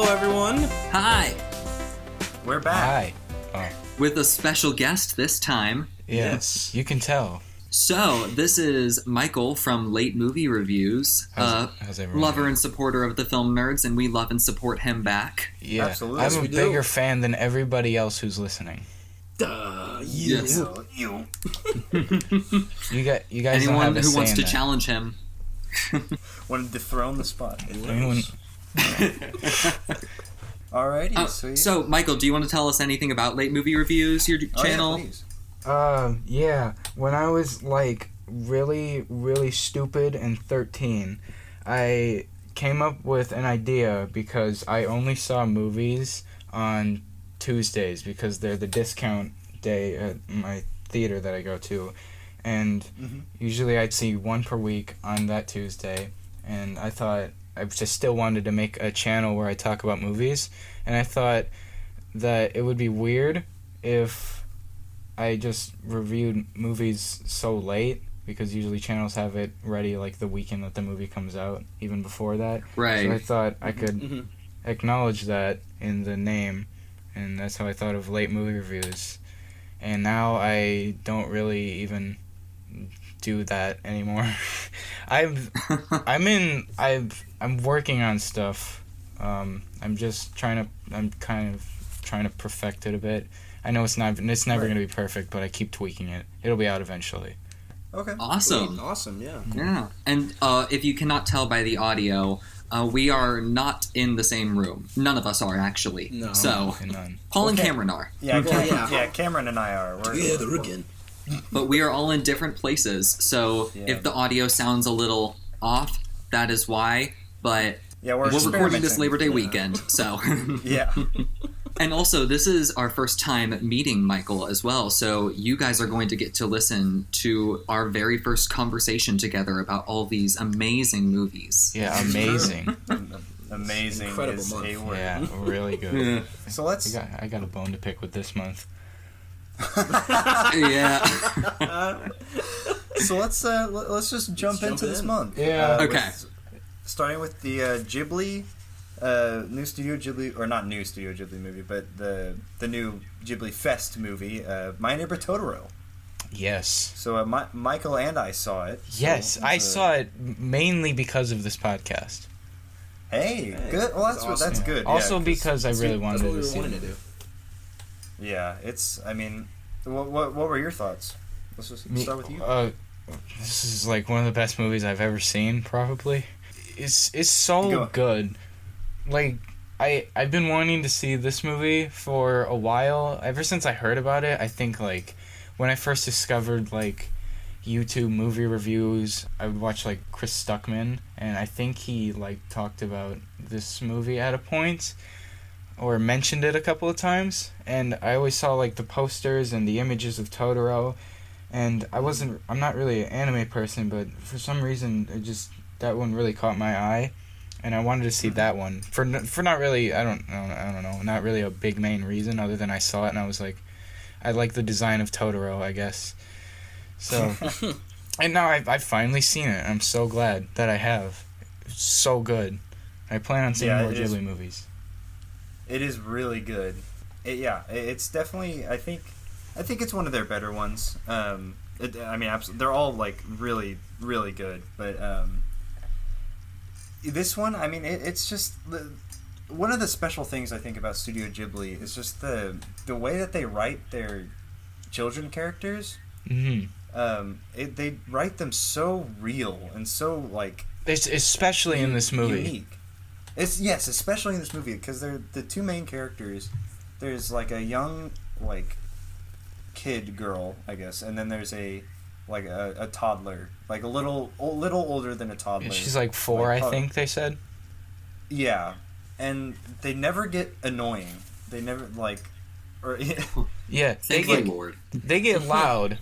everyone. Hi. We're back. Hi. With a special guest this time. Yes. You can tell. So, this is Michael from Late Movie Reviews, How's everyone? lover and supporter of the film nerds, and we love and support him back. Yeah. Absolutely. I'm Yes, a we do. bigger fan than everybody else who's listening. Yes. You. You guys don't Anyone have a who say wants in to that. challenge him. Want to dethrone the spot. Anyone- Alrighty, sweet. So, Michael, do you want to tell us anything about Late Movie Reviews, your channel? Yeah, please. Yeah. When I was like really, really stupid and 13, I came up with an idea because I only saw movies on Tuesdays because they're the discount day at my theater that I go to, and usually I'd see one per week on that Tuesday, and I thought I just still wanted to make a channel where I talk about movies, and I thought that it would be weird if I just reviewed movies so late, because usually channels have it ready like the weekend that the movie comes out, even before that. Right. So I thought I could acknowledge that in the name, and that's how I thought of Late Movie Reviews. And now I don't really even do that anymore. I'm working on stuff. I'm kind of trying to perfect it a bit. I know it's never going to be perfect, but I keep tweaking it. It'll be out eventually. Okay. Awesome. Awesome, yeah. Yeah. And if you cannot tell by the audio, we are not in the same room. None of us are, actually. No. So, None. Paul and Okay. Cameron are. Yeah, Cameron and I are. Together again. But we are all in different places. So, Yeah. if the audio sounds a little off, that is why. But Yeah, we're recording this experimenting. Labor Day weekend, so... Yeah. And also, this is our first time meeting Michael as well, so you guys are going to get to listen to our very first conversation together about all these amazing movies. Yeah, amazing. Amazing Incredible is month. a word. Yeah, really good. So let's... I got a bone to pick with this month. Yeah. So let's just jump into this month. Yeah. Okay. Starting with the Ghibli, new Studio Ghibli, or not new Studio Ghibli movie, but the new Ghibli Fest movie, My Neighbor Totoro. Yes. So Michael and I saw it. Yes, I saw it mainly because of this podcast. Hey, good. Well, that's awesome. good. Yeah, Also 'cause- because I really wanted That's what we to were see wanting it. to do. Yeah, it's. I mean, what were your thoughts? Let's just start with you. This is like one of the best movies I've ever seen, probably. It's so Go. good. Like I've been wanting to see this movie for a while. Ever since I heard about it, I think like when I first discovered like YouTube movie reviews, I would watch like Chris Stuckman, and I think he like talked about this movie at a point or mentioned it a couple of times, and I always saw like the posters and the images of Totoro, and I'm not really an anime person, but for some reason that one really caught my eye, and I wanted to see that one for not really I don't know, not really a big main reason other than I saw it and I was like, I like the design of Totoro, I guess. So and now I've finally seen it. I'm so glad that I have. It's so good. I plan on seeing more Ghibli movies. It is really good. It's definitely. I think it's one of their better ones. They're all like really, really good. But this one, I mean, it's just one of the special things I think about Studio Ghibli is just the way that they write their children characters. Mm-hmm. They write them so real and so like. It's especially in this movie. Unique. Especially in this movie because they're the two main characters. There's like a young like kid girl, I guess, and then there's a toddler, like a little older than a toddler. Yeah, she's like 4, I think they said. Yeah, and they never get annoying. They never like, or yeah, Thank you, Lord. They get loud.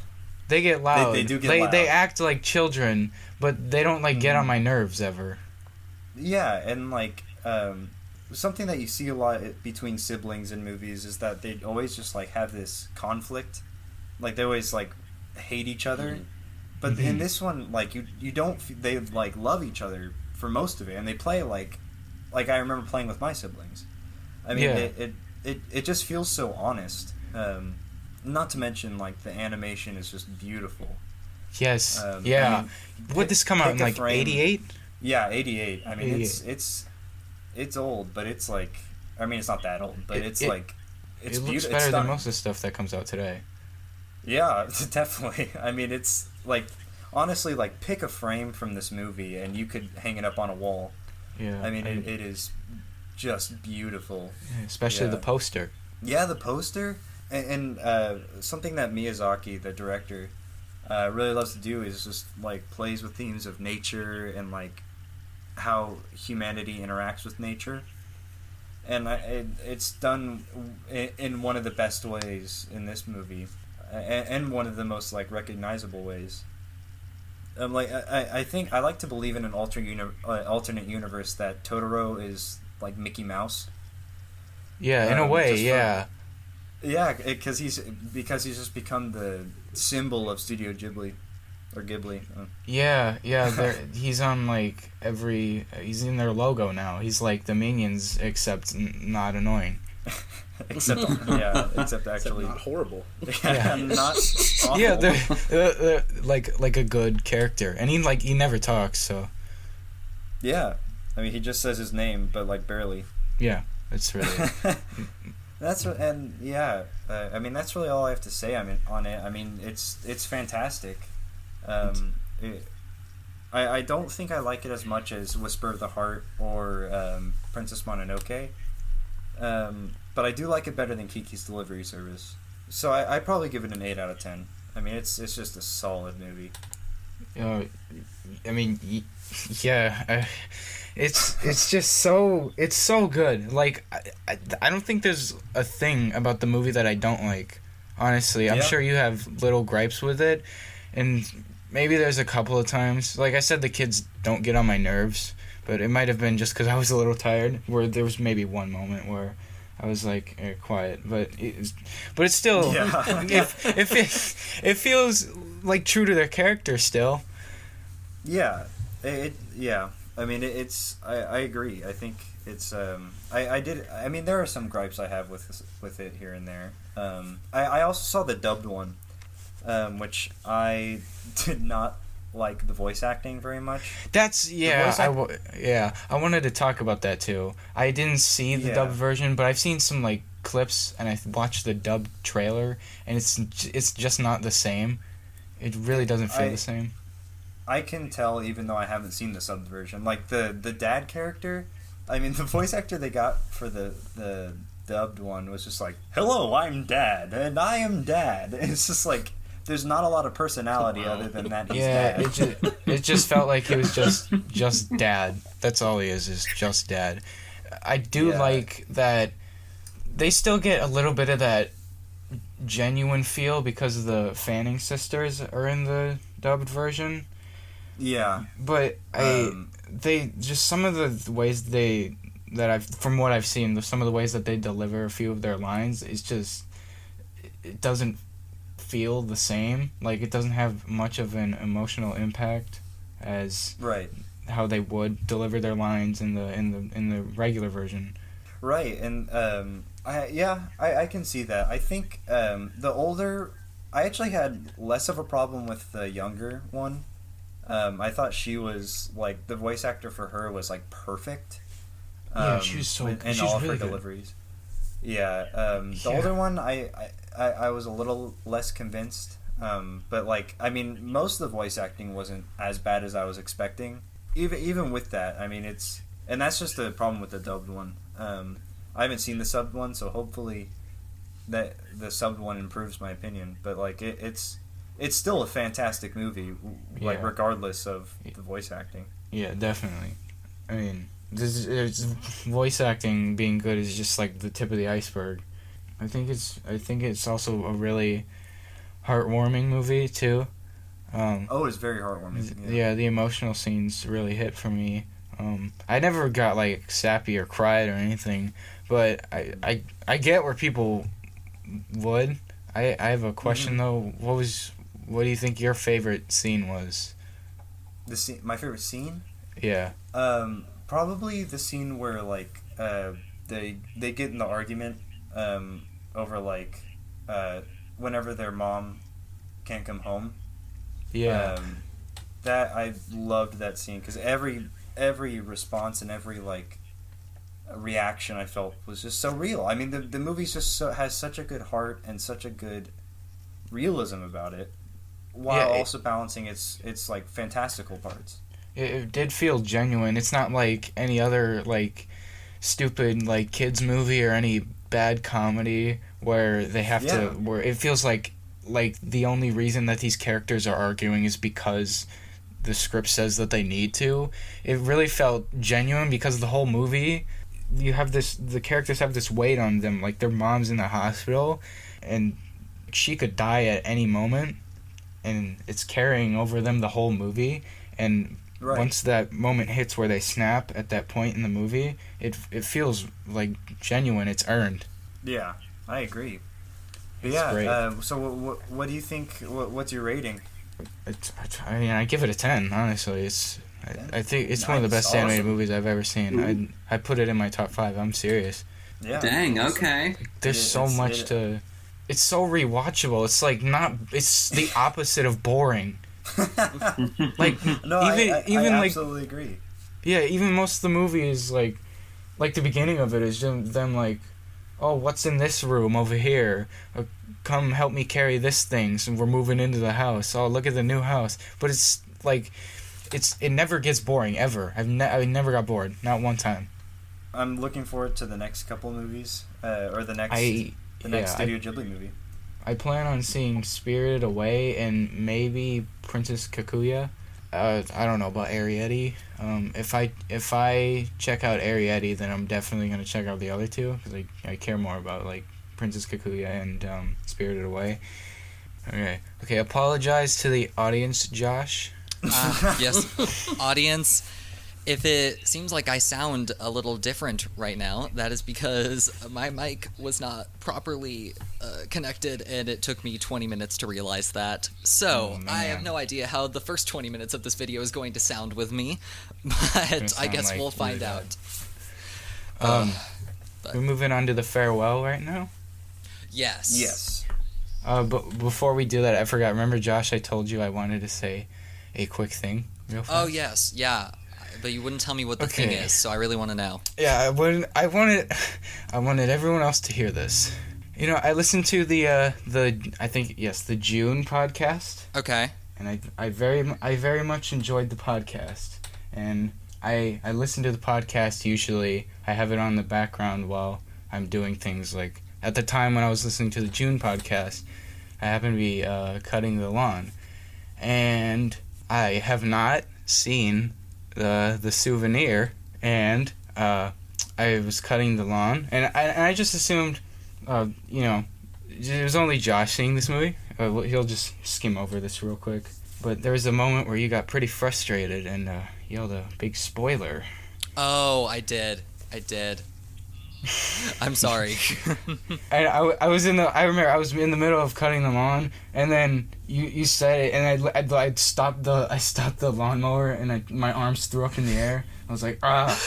They get loud. They do get loud. They act like children, but they don't like get on my nerves ever. Yeah, and like something that you see a lot between siblings in movies is that they always just like have this conflict, like they always like hate each other. But in this one, like you don't, they like love each other for most of it, and they play like I remember playing with my siblings. I mean, it just feels so honest. Not to mention, like, the animation is just beautiful. Yes. I mean, Would this come out in like 88? Yeah, 88. I mean, 88. it's old, but it's like, I mean, it's not that old, but it's like, it's it looks better than most of the stuff that comes out today. Yeah, definitely. I mean, it's like, honestly, like, pick a frame from this movie and you could hang it up on a wall. Yeah. I mean, it is just beautiful. Especially the poster. Yeah, the poster. And something that Miyazaki, the director, really loves to do is just, like, plays with themes of nature and, like, how humanity interacts with nature. And it's done in one of the best ways in this movie, and one of the most, like, recognizable ways. I think I like to believe in an alternate universe that Totoro is like Mickey Mouse. Yeah, in a way, yeah. Yeah, because he's just become the symbol of Studio Ghibli, or Ghibli. Yeah. He's on like he's in their logo now. He's like the Minions, except not annoying. except actually not horrible. Yeah, not awful. Yeah, they're like a good character, and he never talks. So yeah, I mean, he just says his name, but like barely. Yeah, that's really. I mean, that's really all I have to say. I mean, on it. I mean, it's fantastic. I don't think I like it as much as Whisper of the Heart or Princess Mononoke. But I do like it better than Kiki's Delivery Service. So I probably give it an 8 out of 10. I mean, it's just a solid movie. I mean, yeah, it's just so good. Like, I don't think there's a thing about the movie that I don't like. Honestly, I'm sure you have little gripes with it, and maybe there's a couple of times. Like I said, the kids don't get on my nerves, but it might have been just because I was a little tired. Where there was maybe one moment where I was like quiet, but it's still it feels like true to their character still. Yeah, I mean, I agree. I think it's I mean, there are some gripes I have with it here and there. I also saw the dubbed one, which I did not like the voice acting very much. That's I wanted to talk about that too. I didn't see the dubbed version, but I've seen some like clips and I watched the dubbed trailer, and it's just not the same. It really doesn't feel the same. I can tell, even though I haven't seen the subbed version. Like the dad character, I mean, the voice actor they got for the dubbed one was just like, "Hello, I'm Dad, and I am Dad." And it's just like, there's not a lot of personality other than that he's Dad. it just felt like he was just Dad. That's all he is just Dad. I do like that they still get a little bit of that genuine feel because the Fanning sisters are in the dubbed version. Yeah, but they just some of the ways from what I've seen, some of the ways that they deliver a few of their lines is just, it doesn't feel the same. Like, it doesn't have much of an emotional impact as how they would deliver their lines in the regular version. Right, and I can see that. I think I actually had less of a problem with the younger one. I thought she was, like, the voice actor for her was, like, perfect. She was so good. In all of her deliveries. Yeah, the older one, I was a little less convinced. But, like, I mean, most of the voice acting wasn't as bad as I was expecting. Even with that, I mean, and that's just the problem with the dubbed one. I haven't seen the subbed one, so hopefully that the subbed one improves my opinion. But, like, it's still a fantastic movie, like, regardless of the voice acting. Yeah, definitely. I mean, there's voice acting being good is just like the tip of the iceberg. I think it's also a really heartwarming movie too. It's very heartwarming. Yeah, the emotional scenes really hit for me. I never got like sappy or cried or anything, but I get where people would. I have a question though. What do you think your favorite scene was? My favorite scene? Yeah. Probably the scene where, like, the they get in the argument over like whenever their mom can't come home. Yeah. That I loved that scene because every response and every like reaction I felt was just so real. I mean, the movie's just has such a good heart and such a good realism about it, while also balancing its like fantastical parts. It did feel genuine. It's not like any other like stupid like kids movie or any bad comedy where they have to where it feels like the only reason that these characters are arguing is because the script says that they need to. It really felt genuine because the whole movie, the characters have this weight on them, like their mom's in the hospital and she could die at any moment, and it's carrying over them the whole movie. And once that moment hits where they snap at that point in the movie, it feels like genuine. It's earned. Yeah, I agree. It's great. So what do you think? What's your rating? I give it a 10. Honestly, I think it's one of the best animated movies I've ever seen. Mm-hmm. I put it in my top 5. I'm serious. Yeah. Dang. Okay. There's so much to. It's so rewatchable. It's like not. It's the opposite of boring. Like no, I absolutely agree. Yeah, even most of the movie is like the beginning of it is them like, oh, what's in this room over here? Come help me carry this thing. So we're moving into the house. Oh, look at the new house. But it's like, it never gets boring ever. I never got bored, not one time. I'm looking forward to the next couple movies, or the next Studio Ghibli movie. I plan on seeing Spirited Away and maybe Princess Kaguya. I don't know about Arrietty. If I check out Arrietty, then I'm definitely gonna check out the other two because I care more about like Princess Kaguya and Spirited Away. Okay. Apologize to the audience, Josh. Yes, audience. If it seems like I sound a little different right now, that is because my mic was not properly connected, and it took me 20 minutes to realize that. So, I have no idea how the first 20 minutes of this video is going to sound with me, but I guess we'll find out. We're moving on to the farewell right now? Yes. But before we do that, I forgot. Remember, Josh, I told you I wanted to say a quick thing real fast? Oh, yes. Yeah. But you wouldn't tell me what the thing is, so I really want to know. Yeah, I wanted everyone else to hear this. You know, I listened to the June podcast. Okay. And I very much enjoyed the podcast. And I listen to the podcast usually. I have it on the background while I'm doing things. Like at the time when I was listening to the June podcast, I happened to be cutting the lawn, and I have not seen the souvenir, and I was cutting the lawn, and I just assumed, it was only Josh seeing this movie. He'll just skim over this real quick. But there was a moment where you got pretty frustrated and yelled a big spoiler. Oh, I did. I'm sorry. And I remember I was in the middle of cutting the lawn, and then you said it, and I stopped the lawnmower, and my arms threw up in the air. I was like, ah.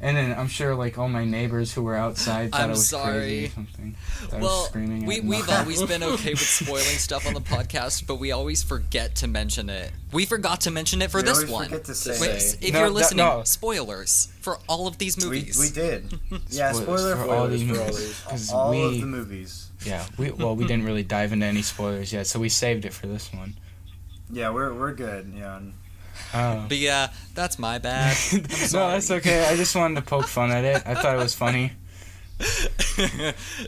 And then I'm sure like all my neighbors who were outside thought I was crazy or something. Well, we've always been okay with spoiling stuff on the podcast, but we always forget to mention it. We forgot to mention it for this one. If you're listening, spoilers for all of these movies. We did. Yeah, spoiler for all these movies. All of the movies. Yeah, we didn't really dive into any spoilers yet, so we saved it for this one. Yeah, we're good. Yeah. But yeah, that's my bad. No, that's okay. I just wanted to poke fun at it. I thought it was funny.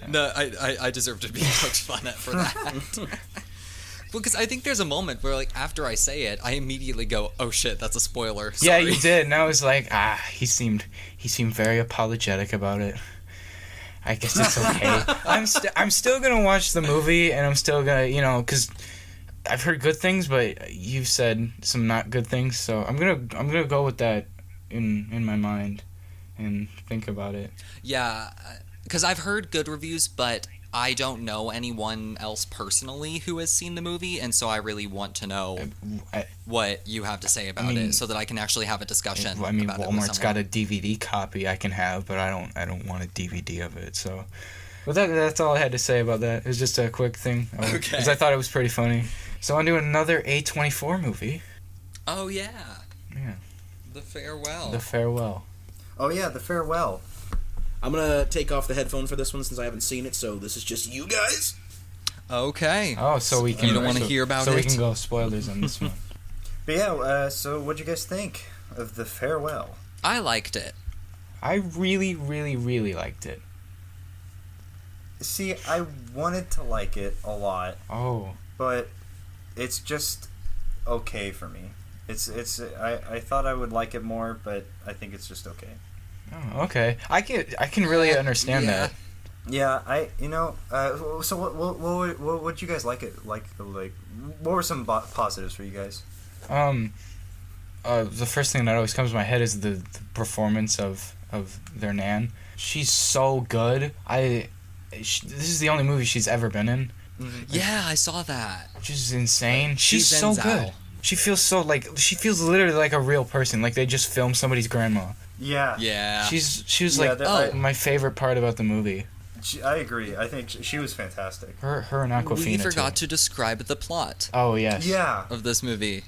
No, I deserve to be poked fun at for that. Because I think there's a moment where, like, after I say it, I immediately go, "Oh shit, that's a spoiler." Sorry. Yeah, you did, and I was like, he seemed very apologetic about it. I guess it's okay. I'm still gonna watch the movie, and I'm still gonna, because I've heard good things, but you've said some not good things, so I'm gonna go with that in my mind and think about it. Yeah, because I've heard good reviews, but I don't know anyone else personally who has seen the movie, and so I really want to know what you have to say about it, so that I can actually have a discussion. I mean, about Walmart's it got a DVD copy I can have, but I don't want a DVD of it. So, but that's all I had to say about that. It was just a quick thing, because I thought it was pretty funny. So on to another A24 movie. Oh yeah. Yeah. The Farewell. The Farewell. Oh yeah, The Farewell. I'm gonna take off the headphone for this one since I haven't seen it, so this is just you guys. Okay. Oh, so we can. You don't want to hear about so it? So we can go spoilers on this one. But yeah, so what'd you guys think of The Farewell? I liked it. I really, really, really liked it. See, I wanted to like it a lot. Oh. But it's just okay for me. I thought I would like it more, but I think it's just okay. Oh, okay. I can really understand that. Yeah, so what would you guys like it like? What were some positives for you guys? The first thing that always comes to my head is the performance of their Nan. She's so good. This is the only movie she's ever been in. Yeah, I saw that. She's insane. She's so Zen's good. out. She feels literally like a real person. Like they just filmed somebody's grandma. Yeah. Yeah. She was like my favorite part about the movie. I agree. I think she was fantastic. Her and Awkwafina. We forgot to describe the plot. Oh yes. Yeah. Of this movie.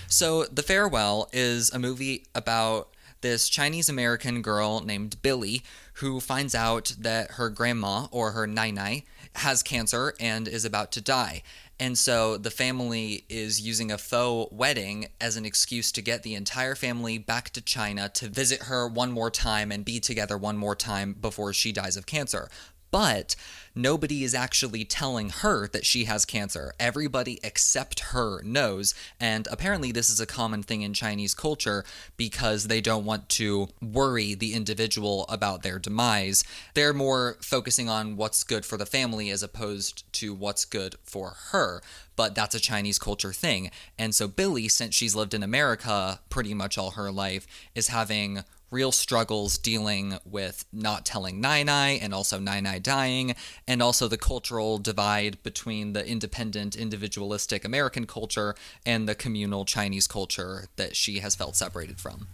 So, The Farewell is a movie about this Chinese-American girl named Billy who finds out that her grandma, or her nai-nai, has cancer and is about to die. And so the family is using a faux wedding as an excuse to get the entire family back to China to visit her one more time and be together one more time before she dies of cancer. But nobody is actually telling her that she has cancer. Everybody except her knows, and apparently this is a common thing in Chinese culture because they don't want to worry the individual about their demise. They're more focusing on what's good for the family as opposed to what's good for her. But that's a Chinese culture thing. And so Billy, since she's lived in America pretty much all her life, is having real struggles dealing with not telling Nai-Nai and also Nai-Nai dying, and also the cultural divide between the independent, individualistic American culture and the communal Chinese culture that she has felt separated from.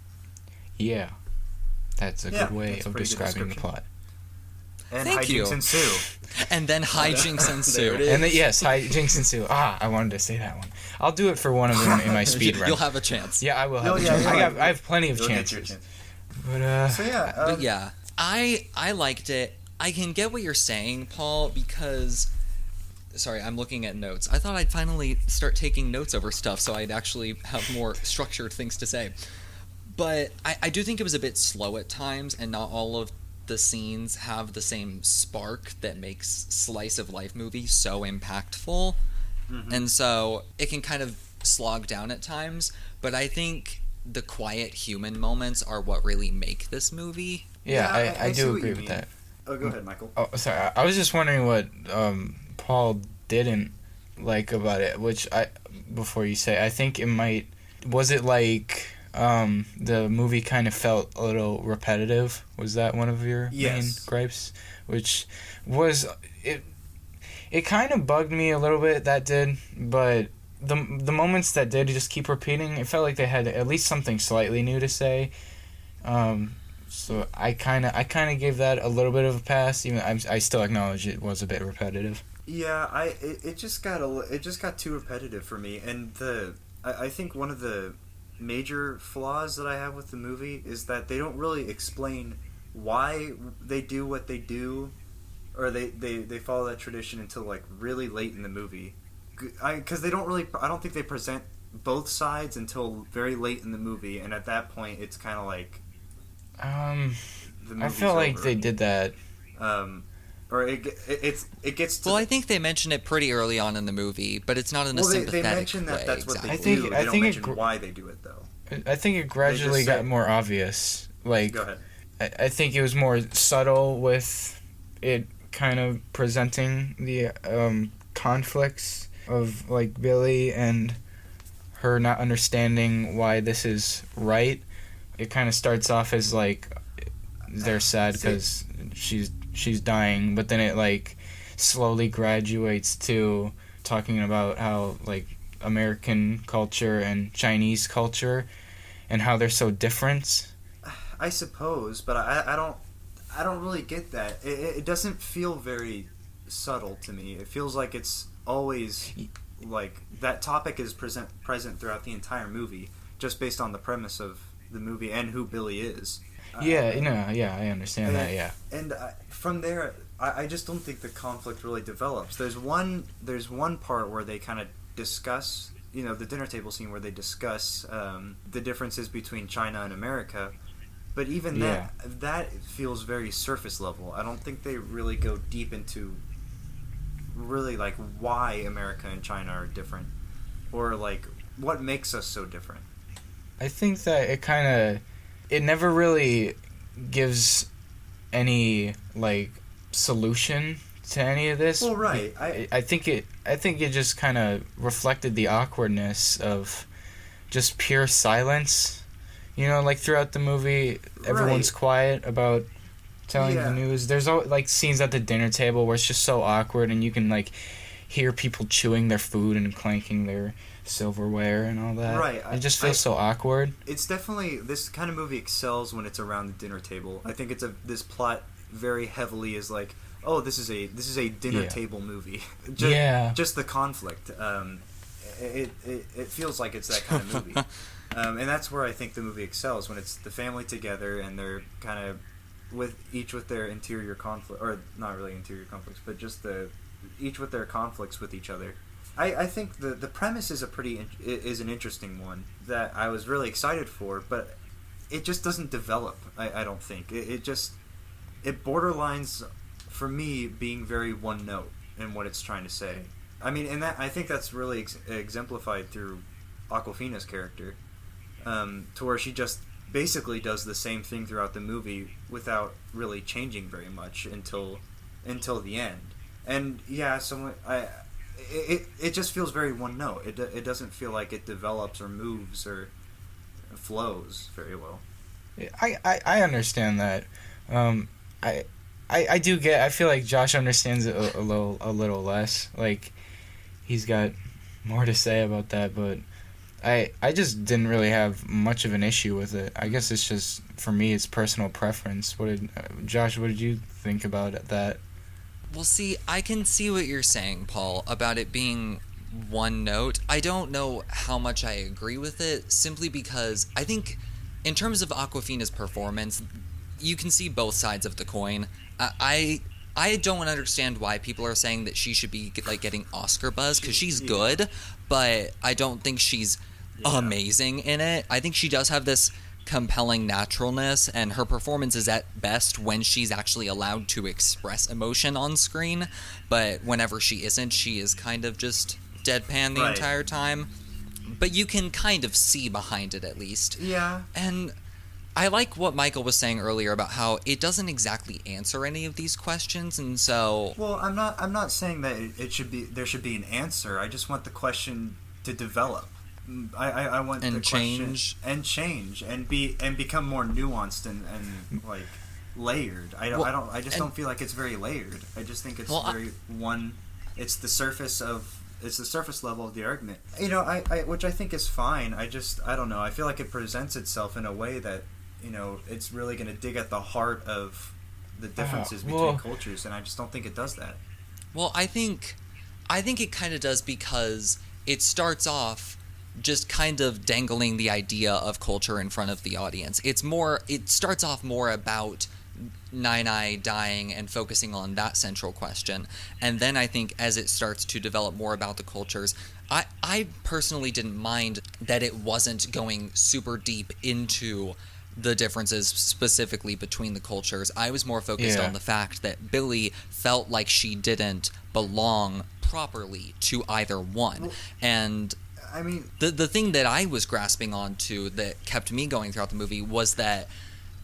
Yeah. That's a good way of describing the plot. And Thank hijinks you. ensue. And then hijinks ensue. And yes, hijinks ensue. I wanted to say that one. I'll do it for one of them in my speed run. You'll have a chance. Yeah, I will have a chance. I have plenty of You'll get your chances. chance. But So yeah, But yeah, I liked it. I can get what you're saying, Paul, because... Sorry, I'm looking at notes. I thought I'd finally start taking notes over stuff so I'd actually have more structured things to say. But I do think it was a bit slow at times, and not all of the scenes have the same spark that makes slice of life movies so impactful. Mm-hmm. And so it can kind of slog down at times, but I think the quiet human moments are what really make this movie. Yeah, I do agree with that. Oh, go ahead, Michael. Oh, sorry. I was just wondering what Paul didn't like about it, before you say, I think it might... Was it like the movie kind of felt a little repetitive? Was that one of your main gripes? Which was... It kind of bugged me a little bit, that did, but... The moments that did just keep repeating, it felt like they had at least something slightly new to say. So I kind of gave that a little bit of a pass. Even I still acknowledge it was a bit repetitive. Yeah, it just got too repetitive for me, and I think one of the major flaws that I have with the movie is that they don't really explain why they do what they do, or they follow that tradition until like really late in the movie. Because they don't really, I don't think they present both sides until very late in the movie, and at that point, it's kind of like. I feel like they did that. Or it gets. Well, I think they mention it pretty early on in the movie, but it's not in a sympathetic way. They mention that that's what they do. They don't mention why they do it though. I think it gradually got more obvious. Like, go ahead. I think it was more subtle with it kind of presenting the conflicts of like Billy and her not understanding why this is right. It kind of starts off as like they're sad because she's dying, but then it like slowly graduates to talking about how, like, American culture and Chinese culture and how they're so different. I suppose, but I don't really get that. It doesn't feel very subtle to me. It feels like it's always like that topic is present throughout the entire movie, just based on the premise of the movie and who Billy is. I understand that. Yeah, and from there, I just don't think the conflict really develops. There's one part where they kind of discuss, the dinner table scene where they discuss the differences between China and America. But even that feels very surface level. I don't think they really go deep into really like why America and China are different, or like what makes us so different. I think that it never really gives any like solution to any of this. Well, right. I think it just kind of reflected the awkwardness of just pure silence. Like throughout the movie, everyone's quiet about telling the news. There's like scenes at the dinner table where it's just so awkward, and you can like hear people chewing their food and clanking their silverware and all that. Right. It just feels so awkward. It's definitely, this kind of movie excels when it's around the dinner table. I think this plot very heavily is like, oh, this is a dinner table movie. Just the conflict. It feels like it's that kind of movie. And that's where I think the movie excels, when it's the family together and they're kind of with their interior conflict, or not really interior conflicts, but just each with their conflicts with each other. I think the premise is an interesting one that I was really excited for, but it just doesn't develop. I don't think it borderlines for me being very one note in what it's trying to say. I mean, and I think that's really exemplified through Awkwafina's character. To where she just basically does the same thing throughout the movie without really changing very much until the end. And it just feels very one note. It doesn't feel like it develops or moves or flows very well. I understand that. I do get. I feel like Josh understands it a little less. Like he's got more to say about that, but I just didn't really have much of an issue with it. I guess it's just, for me, it's personal preference. Josh, what did you think about that? Well, see, I can see what you're saying, Paul, about it being one note. I don't know how much I agree with it, simply because I think in terms of Awkwafina's performance, you can see both sides of the coin. I don't understand why people are saying that she should be like getting Oscar buzz, because she's good, but I don't think she's amazing in it. I think she does have this compelling naturalness, and her performance is at best when she's actually allowed to express emotion on screen, but whenever she isn't, she is kind of just deadpan the entire time. But you can kind of see behind it, at least. Yeah. And I like what Michael was saying earlier about how it doesn't exactly answer any of these questions, and so... Well, I'm not saying that there should be an answer. I just want the question to develop. I want the change and become more nuanced and like layered. I just don't feel like it's very layered. I just think it's it's the surface level of the argument. Which I think is fine. I don't know. I feel like it presents itself in a way that, it's really going to dig at the heart of the differences between cultures, and I just don't think it does that. Well, I think it kind of does, because it starts off just kind of dangling the idea of culture in front of the audience. It starts off more about Nai dying and focusing on that central question. And then I think as it starts to develop more about the cultures, I personally didn't mind that it wasn't going super deep into the differences specifically between the cultures. I was more focused on the fact that Billy felt like she didn't belong properly to either one. Well, and I mean, the thing that I was grasping onto that kept me going throughout the movie was that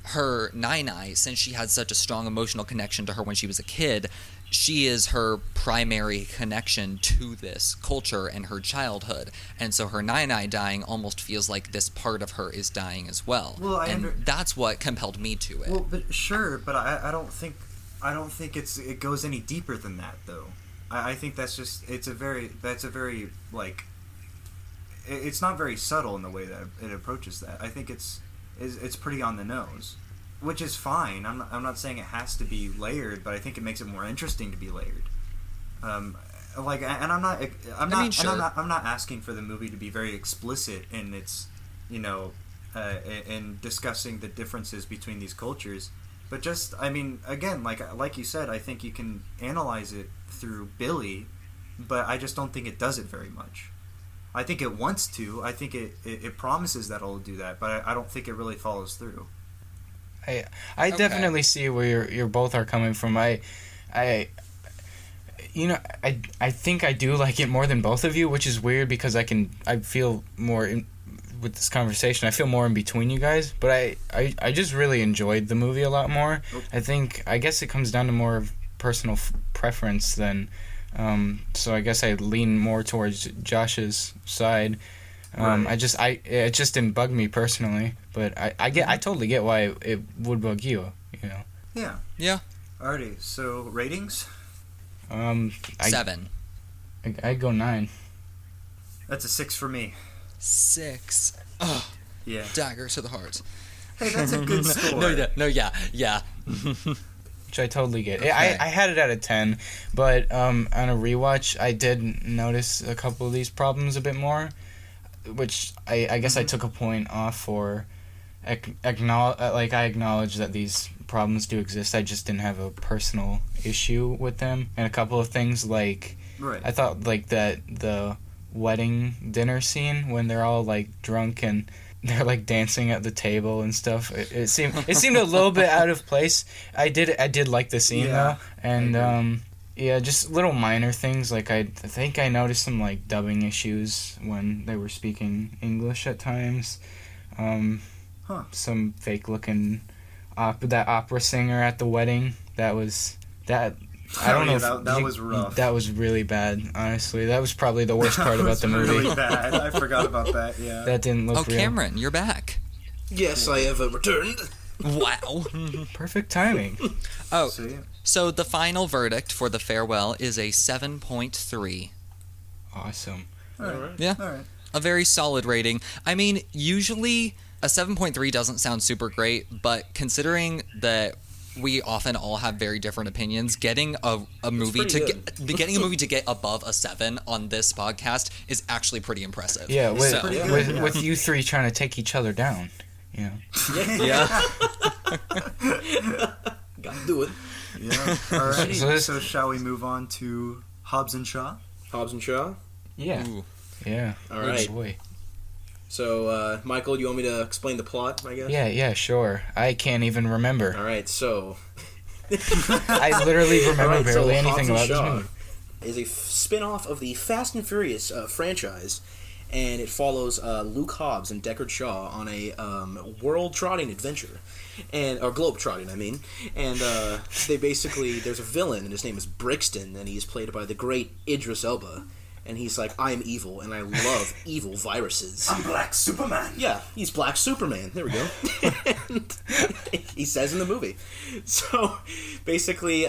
her Nai, since she had such a strong emotional connection to her when she was a kid, she is her primary connection to this culture and her childhood. And so her Nai dying almost feels like this part of her is dying as well. Well, that's what compelled me to it. Well, but sure, but I don't think... I don't think it goes any deeper than that, though. I think that's a very like, it's not very subtle in the way that it approaches that. I think it's pretty on the nose, which is fine. I'm not saying it has to be layered, but I think it makes it more interesting to be layered. I'm not asking for the movie to be very explicit in its, in discussing the differences between these cultures. But just, again, like you said, I think you can analyze it through Billy, but I just don't think it does it very much. I think it wants to. I think it promises that it'll do that, but I don't think it really follows through. I definitely see where you're both are coming from. I think I do like it more than both of you, which is weird because I feel more with this conversation. I feel more in between you guys, but I just really enjoyed the movie a lot more. I guess it comes down to more of personal preference than, so I guess I lean more towards Josh's side. Right. It just didn't bug me personally, but I totally get why it would bug you, Yeah. Alrighty, so ratings? 7. I go 9. That's a 6 for me. 6. Oh, yeah. Dagger to the heart. Hey, that's a good score. Yeah. Which I totally get. Okay. I had it at a 10, but on a rewatch, I did notice a couple of these problems a bit more, which I guess I took a point off for. I acknowledge that these problems do exist. I just didn't have a personal issue with them, and a couple of things like I thought like that the wedding dinner scene when they're all like drunk and they're like dancing at the table and stuff. It seemed a little bit out of place. I did like the scene though, and just little minor things like I think I noticed some like dubbing issues when they were speaking English at times. Some fake looking that opera singer at the wedding. That was that. I don't know. That was rough. That was really bad. Honestly, that was probably the worst part about the movie. Really bad. I forgot about that. Yeah. That didn't look real. Cameron, you're back. Yes, I have returned. Wow. Perfect timing. So the final verdict for The Farewell is a 7.3. Awesome. All right. Yeah. All right. A very solid rating. Usually a 7.3 doesn't sound super great, but considering that we often all have very different opinions, getting a movie to get above a 7 on this podcast is actually pretty impressive. Yeah, with you three trying to take each other down, Yeah. Gotta do it. Yeah. All right. So shall we move on to Hobbs and Shaw? Hobbs and Shaw? Yeah. Ooh. Yeah. All right. Boy. So, Michael, you want me to explain the plot, I guess? Yeah, sure. I can't even remember. All right, so... I literally remember barely anything about this movie. Is a spin-off of the Fast and Furious franchise, and it follows Luke Hobbs and Deckard Shaw on a world-trotting adventure, or globe-trotting, and they basically, there's a villain, and his name is Brixton, and he's played by the great Idris Elba. And he's like, I'm evil, and I love evil viruses. I'm Black Superman. Yeah, he's Black Superman. There we go. And he says in the movie. So, basically,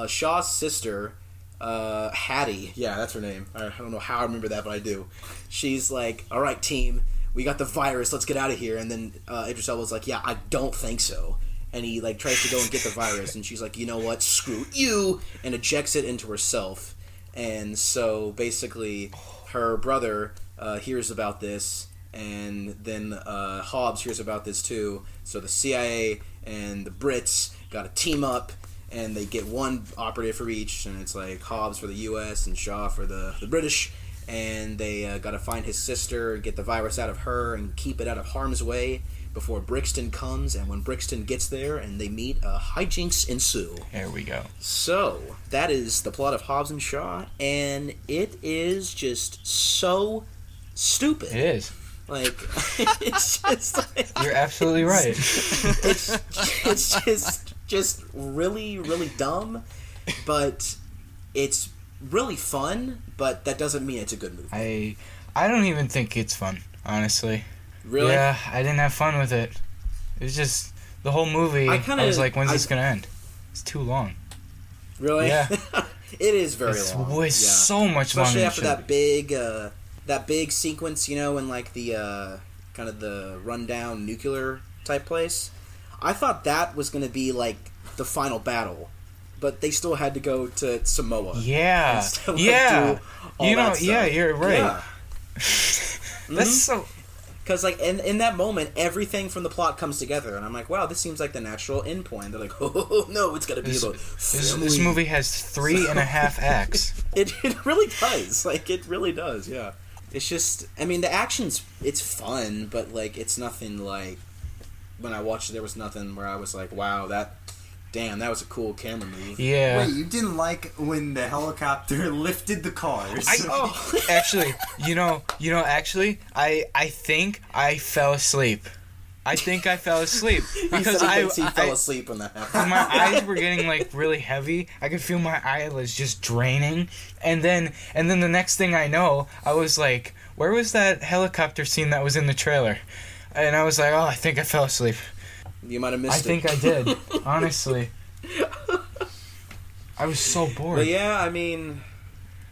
Shaw's sister, Hattie, yeah, that's her name. I don't know how I remember that, but I do. She's like, all right, team, we got the virus, let's get out of here. And then Idris Elba's like, yeah, I don't think so. And he like tries to go and get the virus, and she's like, you know what, screw you, and ejects it into herself. And so basically her brother hears about this, and then Hobbs hears about this too. So the CIA and the Brits got to team up, and they get one operative for each, and it's like Hobbs for the US and Shaw for the British, and they got to find his sister, get the virus out of her, and keep it out of harm's way before Brixton comes. And when Brixton gets there and they meet, hijinks ensue. There we go. So, that is the plot of Hobbs and Shaw, and it is just so stupid. It is. Like, it's just like... You're absolutely right. It's just really, really dumb, but it's really fun, but that doesn't mean it's a good movie. I don't even think it's fun, honestly. Really? Yeah, I didn't have fun with it. It was just the whole movie. I was like, when's this gonna end? It's too long. Really? Yeah. It is very It's long. way so much longer. Especially after than it should that big sequence, you know, in like the kind of the rundown nuclear type place. I thought that was going to be like the final battle, but they still had to go to Samoa. be. Yeah. and still, like, Yeah. do all You know, that stuff. yeah, you're right. Yeah. That's so. Because, like, in that moment, everything from the plot comes together, and I'm like, wow, this seems like the natural end point. They're like, oh, no, it's got to be about family. This movie has 3.5 acts. It really does. Like, it really does, yeah. It's just, I mean, the action's, it's fun, but, like, it's nothing like, when I watched it, there was nothing where I was like, wow, that was a cool camera move. Yeah. Wait, you didn't like when the helicopter lifted the cars? Actually, actually, I think I fell asleep. Because he fell asleep when that happened. my eyes were getting like really heavy. I could feel my eyelids just draining, and then the next thing I know, I was like, "Where was that helicopter scene that was in the trailer?" And I was like, "Oh, I think I fell asleep." You might have missed I it. think I did. Honestly, I was so bored. But yeah, I mean,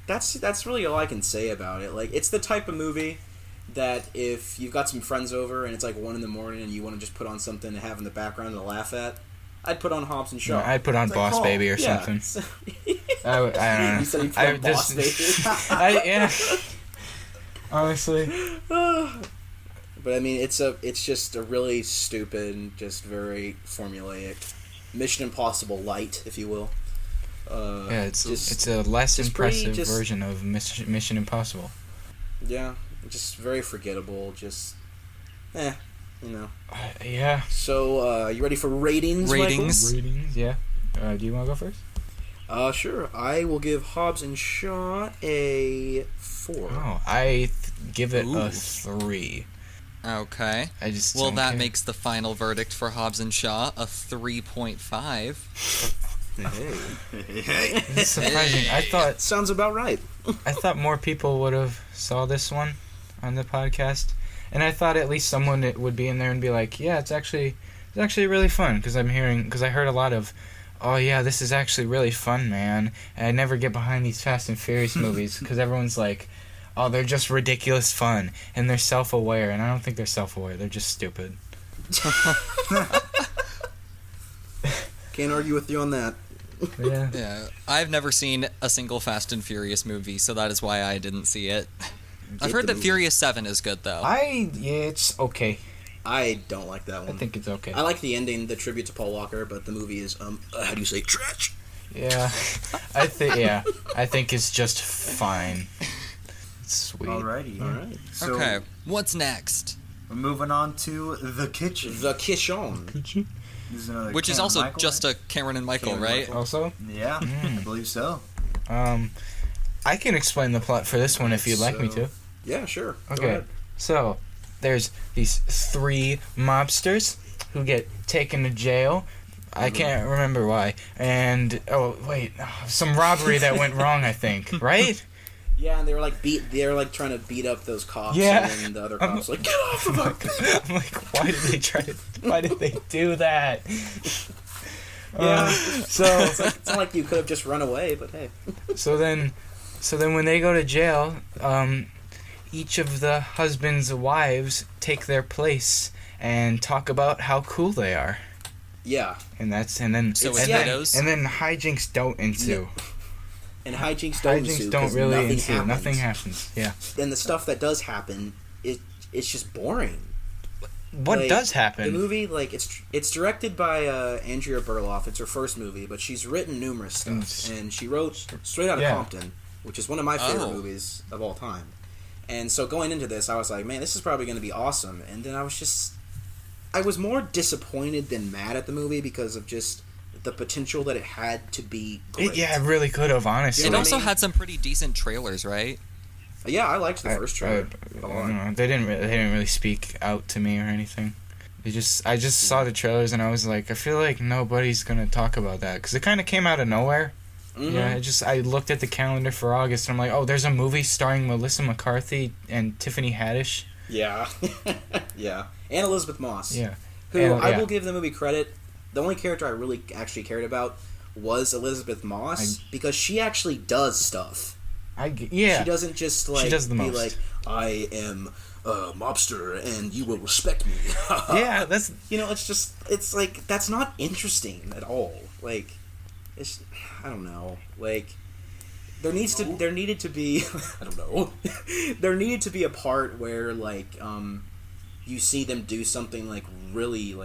that's really all I can say about it. Like, it's the type of movie that if you've got some friends over and it's like 1 a.m. and you want to just put on something to have in the background to laugh at, I'd put on Hobbs and Shaw. No, I'd put on It's like, Boss oh, Baby or yeah. something. I don't know. You said you'd put on Boss Baby. Yeah. Honestly. But I mean, it's just a really stupid, just very formulaic, Mission Impossible light, if you will. Yeah, it's a less just pretty- impressive just- version of Mission Impossible. Yeah, just very forgettable. Just, you know. Yeah. So, you ready for ratings? Ratings. Ratings, yeah. Do you want to go first? Michael? Sure. I will give Hobbs and Shaw a 4. Oh, I give it Ooh. a 3. Okay. I just Well, don't that care. makes the final verdict for Hobbs and Shaw a 3.5. Hey. It's surprising. Sounds about right. I thought more people would have saw this one on the podcast, and I thought at least someone would be in there and be like, "Yeah, it's actually really fun." Because I heard a lot of, "Oh yeah, this is actually really fun, man." And I never get behind these Fast and Furious movies because everyone's like, "Oh, they're just ridiculous fun," and they're self-aware, and I don't think they're self-aware. They're just stupid. Can't argue with you on that. Yeah. Yeah, I've never seen a single Fast and Furious movie, so that is why I didn't see it. I've heard the that movie. Furious 7 is good, though. It's okay. I don't like that I one. think it's okay. I like the ending, the tribute to Paul Walker, but the movie is, how do you say, trash? Yeah, I think it's just fine. It's sweet. Alrighty. All right. So, Okay, what's next? we're moving on to The Kitchen. The Kishon. This is another Which is Cameron also Michael, just a Cameron and Michael, Cameron right? Michael. Also, right? Yeah, I believe so. I can explain the plot for this one if you'd like me to. Yeah, sure. Go Okay. ahead. So, there's these 3 mobsters who get taken to jail. I can't remember why. And, some robbery that went wrong, I think. Right? Yeah, and they were like trying to beat up those cops. Yeah. And then the other cops were like, get off of my people. I'm like, why did they do that? Yeah. So, It's not like you could have just run away, but hey. So then when they go to jail, each of the husband's wives take their place and talk about how cool they are. Yeah. And then So and it's then, widows? and then hijinks don't ensue. And hijinks don't ensue Hijinks don't 'cause really nothing ensue. happens. Nothing happens. Yeah. And the stuff that does happen, it's just boring. What Like, does happen? The movie, like, it's directed by Andrea Berloff. It's her first movie, but she's written numerous stuff. And she wrote Straight Outta Yeah. Compton, which is one of my favorite Oh. movies of all time. And so going into this, I was like, man, this is probably going to be awesome. And then I was more disappointed than mad at the movie because of just the potential that it had to be great. It really could have, honestly. You It know what also I mean? had some pretty decent trailers, right? Yeah, I liked the first trailer. I don't know. They didn't really speak out to me or anything. I just saw the trailers and I was like, I feel like nobody's gonna talk about that because it kind of came out of nowhere. Mhm. Yeah, I looked at the calendar for August and I'm like, oh, there's a movie starring Melissa McCarthy and Tiffany Haddish. Yeah. Yeah. And Elizabeth Moss. Yeah. Who And, I yeah. will give the movie credit. the only character I really actually cared about was Elizabeth Moss because she actually does stuff. She doesn't just like does the be most. like, I am a mobster and you will respect me. Yeah, that's it's like that's not interesting at all. Like, it's I don't know. Like, there needed to be I don't know. There needed to be a part where like you see them do something like really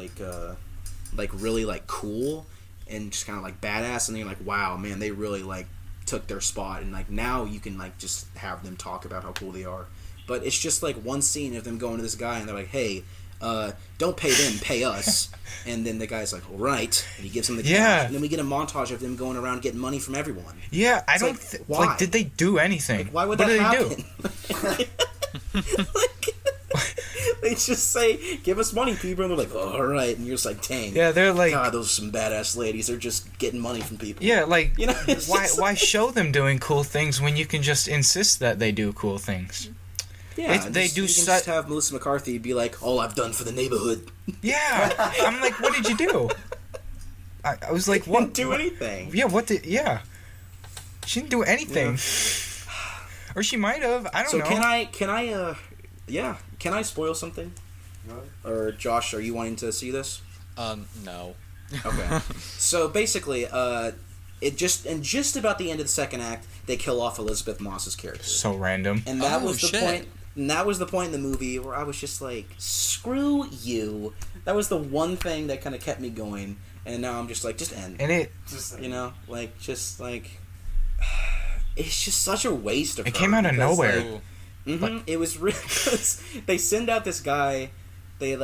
cool and just kind of like badass, and then you're like, wow, man, they really like took their spot, and like now you can like just have them talk about how cool they are. But it's just like one scene of them going to this guy and they're like, hey, don't pay them, pay us. And then the guy's like, all right, and he gives him the cash. And then we get a montage of them going around getting money from everyone. Yeah, I It's don't why? Like, did they do anything? Like, why would what that did happen? They just say, give us money, people, and they're like, oh, all right, and you're just like, dang. Yeah, they're like, God, those are some badass ladies. They're just getting money from people. yeah, like, You know, it's why just why show them doing cool things when you can just insist that they do cool things? Yeah, they do you can just have Melissa McCarthy be like, all I've done for the neighborhood. Yeah, I'm like, what did you do? I was like, what? Didn't do anything. Yeah, what did? Yeah, she didn't do anything, or she might have. I don't know. Can I spoil something? Or Josh, are you wanting to see this? No. Okay. So basically, just about the end of the second act, they kill off Elizabeth Moss's character. So random. And that was the shit. point. And that was the point in the movie where I was just like, screw you. That was the one thing that kind of kept me going. And now I'm just like, just end. And it, You know, like, just like, it's just such a waste of it her came out of because, nowhere. like, it was really because they send out this guy. They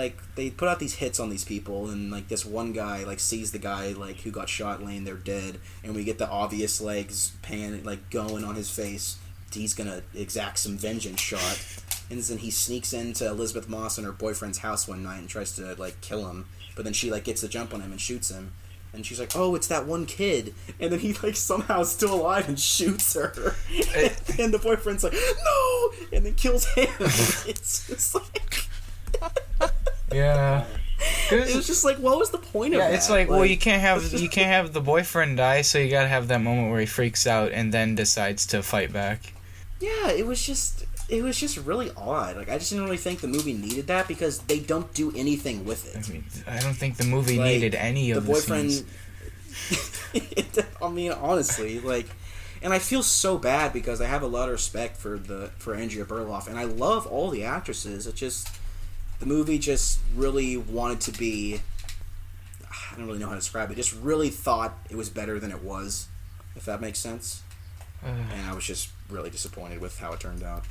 put out these hits on these people, and like this one guy like sees the guy like who got shot laying there dead, and we get the obvious like pan like going on his face. He's gonna exact some vengeance shot, and then he sneaks into Elizabeth Moss and her boyfriend's house one night and tries to like kill him, but then she like gets the jump on him and shoots him. And she's like, oh, it's that one kid. And then he, like, somehow is still alive and shoots her. And the boyfriend's like, no! And then kills him. It's just like... Yeah. It was just like, what was the point of that? Yeah, it's like, well, you can't have the boyfriend die, so you gotta have that moment where he freaks out and then decides to fight back. Yeah, it was just really odd. Like, I just didn't really think the movie needed that because they don't do anything with it. I mean, I don't think the movie Like, needed any of the boyfriend. scenes. I mean, honestly, like, and I feel so bad because I have a lot of respect for Andrea Berloff, and I love all the actresses. It just the movie just really wanted to be. I don't really know how to describe it. Just really thought it was better than it was, if that makes sense. And I was just really disappointed with how it turned out.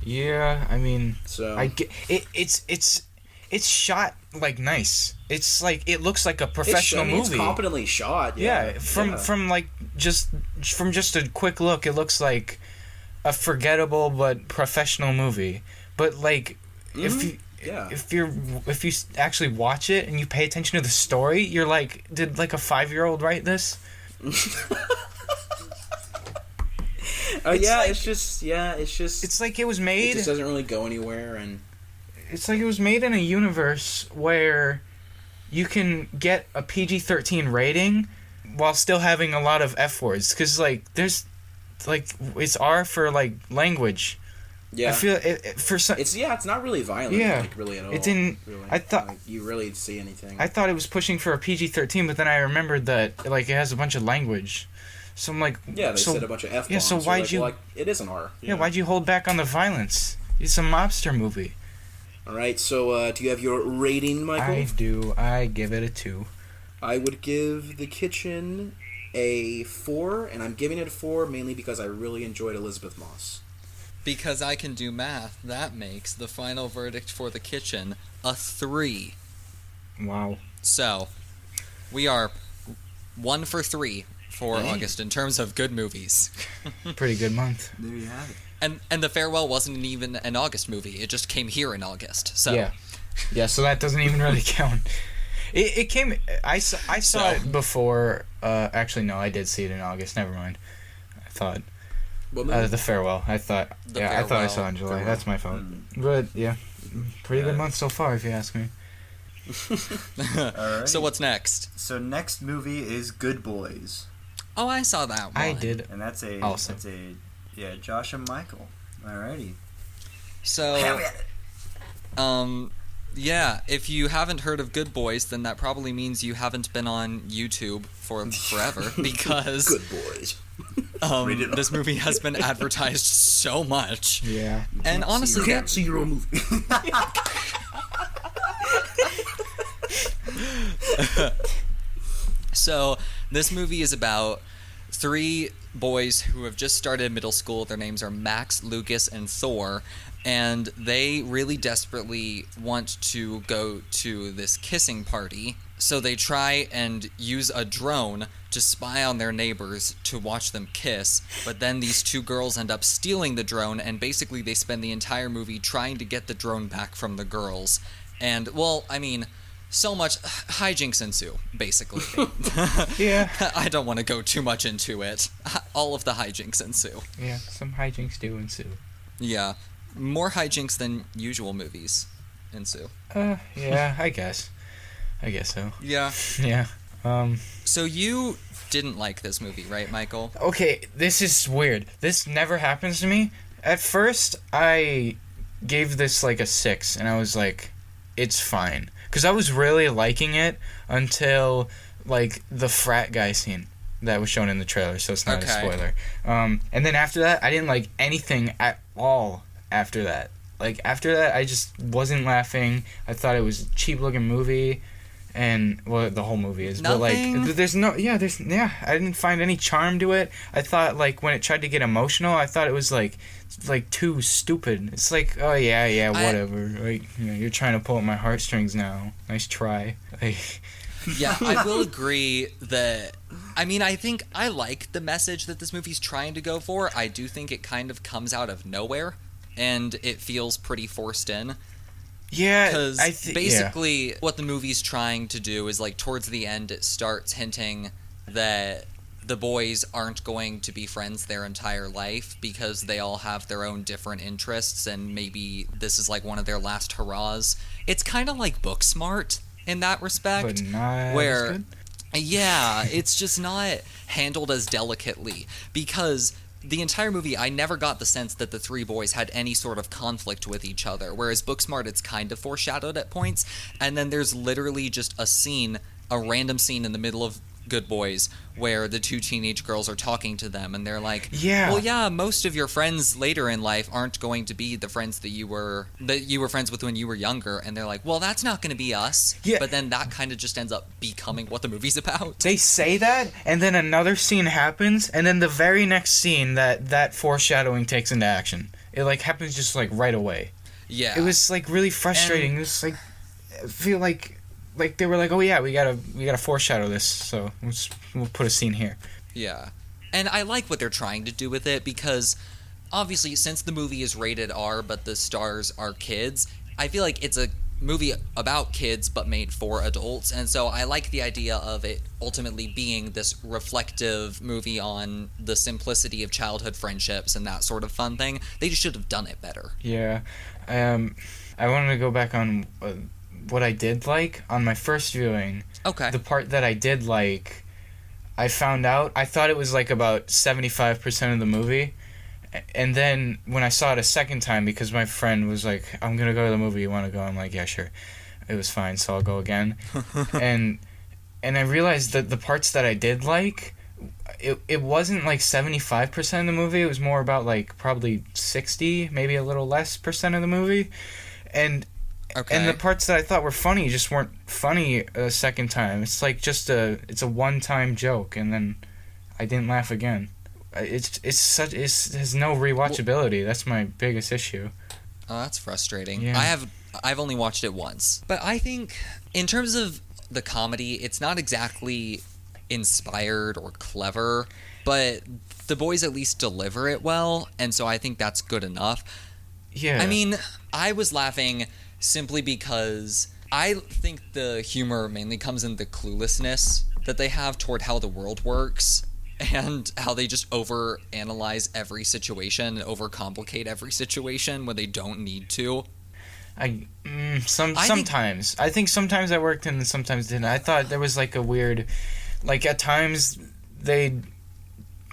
Yeah, I mean, So I get it. It's shot like nice. It's like it looks like a professional movie. It's competently shot. Yeah, Yeah, from like just a quick look, it looks like a forgettable but professional movie. But like, if you actually watch it and you pay attention to the story, you're like, did like a 5-year-old write this? It's like it was made. It just doesn't really go anywhere, and It's like it was made in a universe where you can get a PG-13 rating while still having a lot of F words, because like there's like it's R for like language. yeah, I feel it for some. it's not really violent. Yeah. Like, really at all. It didn't. Really. I thought. Like, you really see anything. I thought it was pushing for a PG-13, but then I remembered that like it has a bunch of language. So I'm like, yeah, they said a bunch of F-bombs. Yeah, so why'd like, you? well, it is an R. Yeah, why'd you hold back on the violence? It's a mobster movie. All right, so do you have your rating, Michael? I do. I give it a 2. I would give The Kitchen a 4, and I'm giving it a 4 mainly because I really enjoyed Elizabeth Moss. Because I can do math, that makes the final verdict for The Kitchen a 3. Wow. So, we are 1 for 3 for Dang. August in terms of good movies. Pretty good month. There you have it. And The Farewell wasn't even an August movie. It just came here in August. So Yeah, so that doesn't even really count. It came. I saw it before. Actually, no, I did see it in August. Never mind. I thought What movie? The Farewell. I thought. The I thought I Farewell. saw it in July. Farewell. That's my fault. But yeah, pretty good month so far, if you ask me. All right. So what's next? So next movie is Good Boys, Oh, I saw that one. I did. and that's a Also. Josh and Michael. Alrighty. So, yeah, if you haven't heard of Good Boys, then that probably means you haven't been on YouTube for forever because Good Boys. Rated this R. movie has been advertised so much. Yeah. And honestly, You can't see your own movie. so this movie is about 3 boys who have just started middle school. Their names are Max, Lucas, and Thor. And they really desperately want to go to this kissing party. So they try and use a drone to spy on their neighbors to watch them kiss. But then these 2 girls end up stealing the drone, and basically they spend the entire movie trying to get the drone back from the girls. And, well, I mean, so much hijinks ensue, basically. Yeah. I don't want to go too much into it. All of the hijinks ensue. Yeah. Some hijinks do ensue. Yeah. More hijinks than usual movies ensue. Yeah, I guess. I guess so. Yeah. Yeah. So you didn't like this movie, right, Michael? Okay, this is weird. This never happens to me. At first, I gave this like a 6, and I was like, it's fine. Because I was really liking it until, like, the frat guy scene that was shown in the trailer, so it's not a spoiler. And then after that, I didn't like anything at all after that. Like, after that, I just wasn't laughing. I thought it was a cheap-looking movie. And, well, the whole movie is. Nothing? But, like, I didn't find any charm to it. I thought, like, when it tried to get emotional, I thought it was, like too stupid. It's like, oh, yeah, whatever. Like, you know, you're trying to pull at my heartstrings now. Nice try. Like, Yeah, I will agree that... I mean, I think I like the message that this movie's trying to go for. I do think it kind of comes out of nowhere, and it feels pretty forced in. yeah, Because yeah. basically what the movie's trying to do is, like, towards the end, it starts hinting that the boys aren't going to be friends their entire life because they all have their own different interests, and maybe this is, like, one of their last hurrahs. It's kind of like Booksmart in that respect. But not where, as good? Yeah, it's just not handled as delicately because the entire movie, I never got the sense that the 3 boys had any sort of conflict with each other, whereas Booksmart, it's kind of foreshadowed at points, and then there's literally just a random scene in the middle of Good Boys where the 2 teenage girls are talking to them, and they're like, Yeah. well, yeah, most of your friends later in life aren't going to be the friends that you were friends with when you were younger, and they're like, well, that's not going to be us. Yeah. But then that kind of just ends up becoming what the movie's about. They say that, and then another scene happens, and then the very next scene that foreshadowing takes into action. It, like, happens just, like, right away. Yeah. It was, like, really frustrating. It was, like, I feel like they were like, oh, yeah, we gotta foreshadow this, so we'll put a scene here. Yeah. And I like what they're trying to do with it because, obviously, since the movie is rated R but the stars are kids, I feel like it's a movie about kids but made for adults, and so I like the idea of it ultimately being this reflective movie on the simplicity of childhood friendships and that sort of fun thing. They just should have done it better. Yeah. I wanted to go back on what I did like on my first viewing. Okay. The part that I did like, I found out, I thought it was like about 75% of the movie. And then when I saw it a second time, because my friend was like, I'm going to go to the movie, you want to go? I'm like, yeah, sure. It was fine, so I'll go again. and I realized that the parts that I did like, it wasn't like 75% of the movie. It was more about like probably 60, maybe a little less percent of the movie. And the parts that I thought were funny just weren't funny a second time. It's like it's a one-time joke, and then I didn't laugh again. It has no rewatchability. That's my biggest issue. Oh, that's frustrating. Yeah. I've only watched it once. But I think in terms of the comedy, it's not exactly inspired or clever, but the boys at least deliver it well, and so I think that's good enough. Yeah. I mean, I was laughing simply because I think the humor mainly comes in the cluelessness that they have toward how the world works and how they just overanalyze every situation and overcomplicate every situation when they don't need to. Sometimes. I think sometimes I worked and sometimes didn't. I thought there was like a weird, like at times they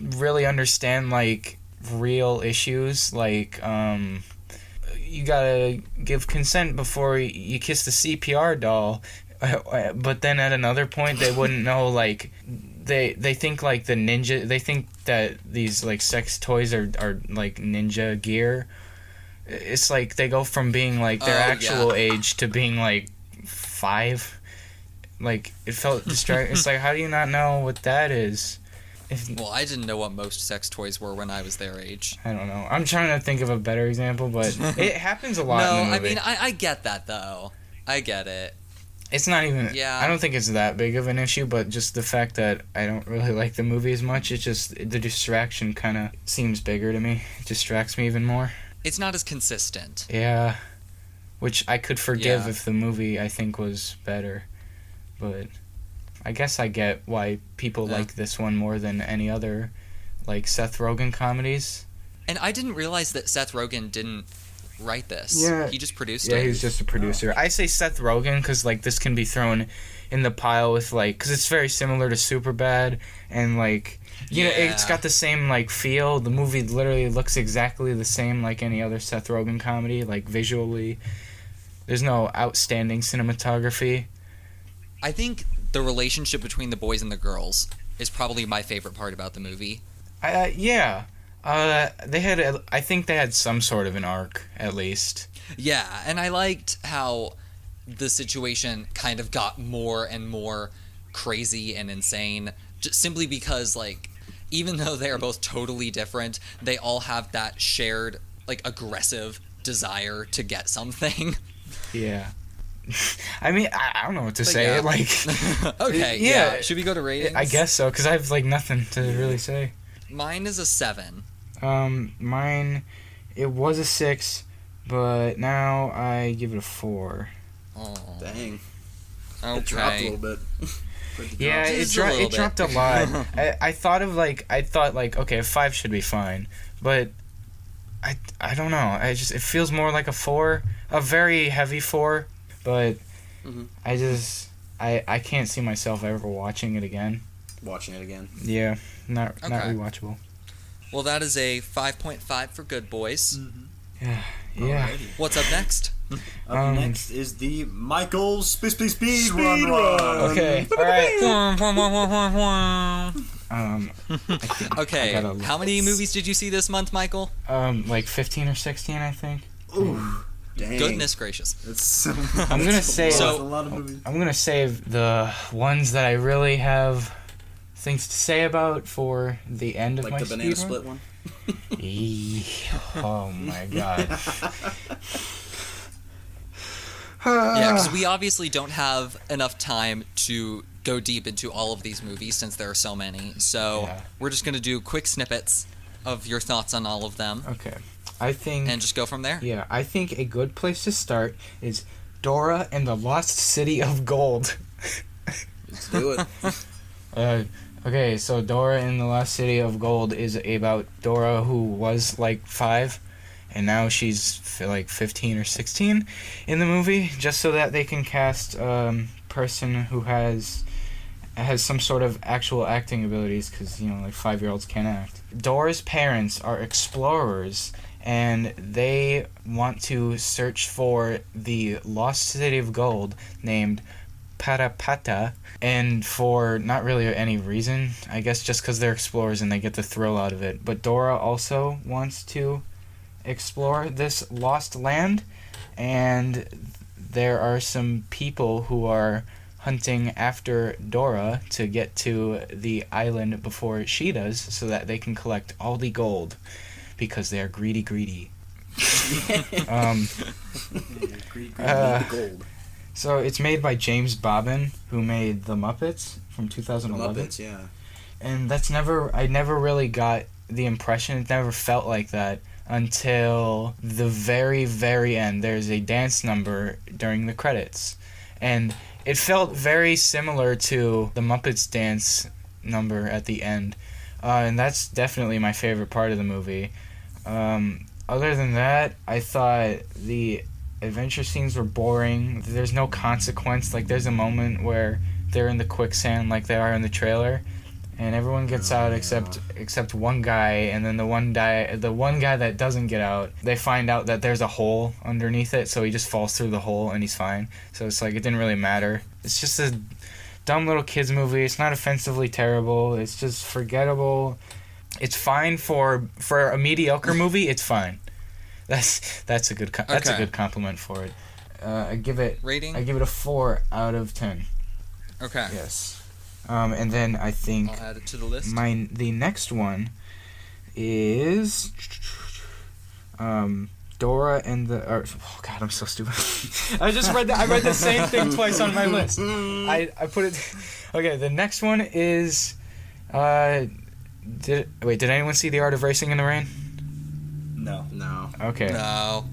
really understand like real issues, like you gotta give consent before you kiss the CPR doll, but then at another point they wouldn't know, like they think like they think that these like sex toys are like ninja gear. It's like they go from being like their actual age to being like 5. Like it felt distracting. It's like, how do you not know what that is? Well, I didn't know what most sex toys were when I was their age. I don't know. I'm trying to think of a better example, but it happens a lot No, in the movie. I mean, I get that, though. I get it. It's not even... Yeah. I don't think it's that big of an issue, but just the fact that I don't really like the movie as much, it just... The distraction kind of seems bigger to me. It distracts me even more. It's not as consistent. Yeah. Which I could forgive Yeah. if the movie, I think, was better. But I guess I get why people like this one more than any other, like, Seth Rogen comedies. And I didn't realize that Seth Rogen didn't write this. Yeah. He just produced Yeah, it. he's just a producer. I say Seth Rogen because, like, this can be thrown in the pile with, like... Because it's very similar to Superbad, and, like... You know, it's got the same, like, feel. The movie literally looks exactly the same like any other Seth Rogen comedy, like, visually. There's no outstanding cinematography. I think the relationship between the boys and the girls is probably my favorite part about the movie. Yeah. I think they had some sort of an arc, at least. Yeah, and I liked how the situation kind of got more and more crazy and insane, just simply because, like, even though they are both totally different, they all have that shared, like, aggressive desire to get something. Yeah. I mean, I don't know what to say. Yeah. Like, Okay, yeah. Should we go to ratings? I guess so, because I have, like, nothing to really say. Mine is a 7. Mine, it was a 6, but now I give it a 4. Oh. Dang. Okay. It dropped a little bit. Yeah, it dropped a lot. I thought, okay, a 5 should be fine, but I don't know. It feels more like a 4, a very heavy 4, but I can't see myself ever watching it again. Watching it again. Yeah, not rewatchable. Well, that is a 5.5 for Good Boys. Yeah. Alrighty. What's up next? Up next is the Michael speed run. Okay, all right. Okay, how many movies did you see this month, Michael? Like 15 or 16, I think. Ooh. Dang. Goodness gracious. That's so I'm gonna say that's a lot of movies. I'm gonna save the ones that I really have things to say about for the end of Like my the banana speed run. split one? Oh my god. Yeah, because we obviously don't have enough time to go deep into all of these movies since there are so many. So we're just going to do quick snippets of your thoughts on all of them. Okay. I think... And just go from there. Yeah, I think a good place to start is Dora and the Lost City of Gold. Let's do it. Okay, so Dora and the Lost City of Gold is about Dora, who was like 5, and now she's like 15 or 16 in the movie, just so that they can cast person who has some sort of actual acting abilities, because, you know, like 5-year-olds can't act. Dora's parents are explorers, and they want to search for the Lost City of Gold named Parapata, and for not really any reason, I guess just because they're explorers and they get the thrill out of it. But Dora also wants to explore this lost land, and there are some people who are hunting after Dora to get to the island before she does, so that they can collect all the gold, because they are greedy. Greedy gold. So it's made by James Bobbin, who made The Muppets from 2011. The Muppets, yeah. And I never really got the impression, it never felt like that until the very, very end. There's a dance number during the credits. And it felt very similar to the Muppets dance number at the end. And that's definitely my favorite part of the movie. Other than that, I thought the adventure scenes were boring. There's no consequence. Like, there's a moment where they're in the quicksand like they are in the trailer, and everyone gets out except one guy, and then the one guy that doesn't get out, they find out that there's a hole underneath it, so he just falls through the hole and he's fine. So it's like, it didn't really matter. It's just a dumb little kids movie. It's not offensively terrible. It's just forgettable. It's fine for a mediocre movie. It's fine. That's a good a good compliment for it. I give it rating. I give it a 4 out of 10. Okay. Yes. And then I think I'll add it to the list. the next one is Dora and the... oh, God, I'm so stupid. I just read that. I read the same thing twice on my list. I put it... Okay, the next one is... Did anyone see The Art of Racing in the Rain? No. Okay. No.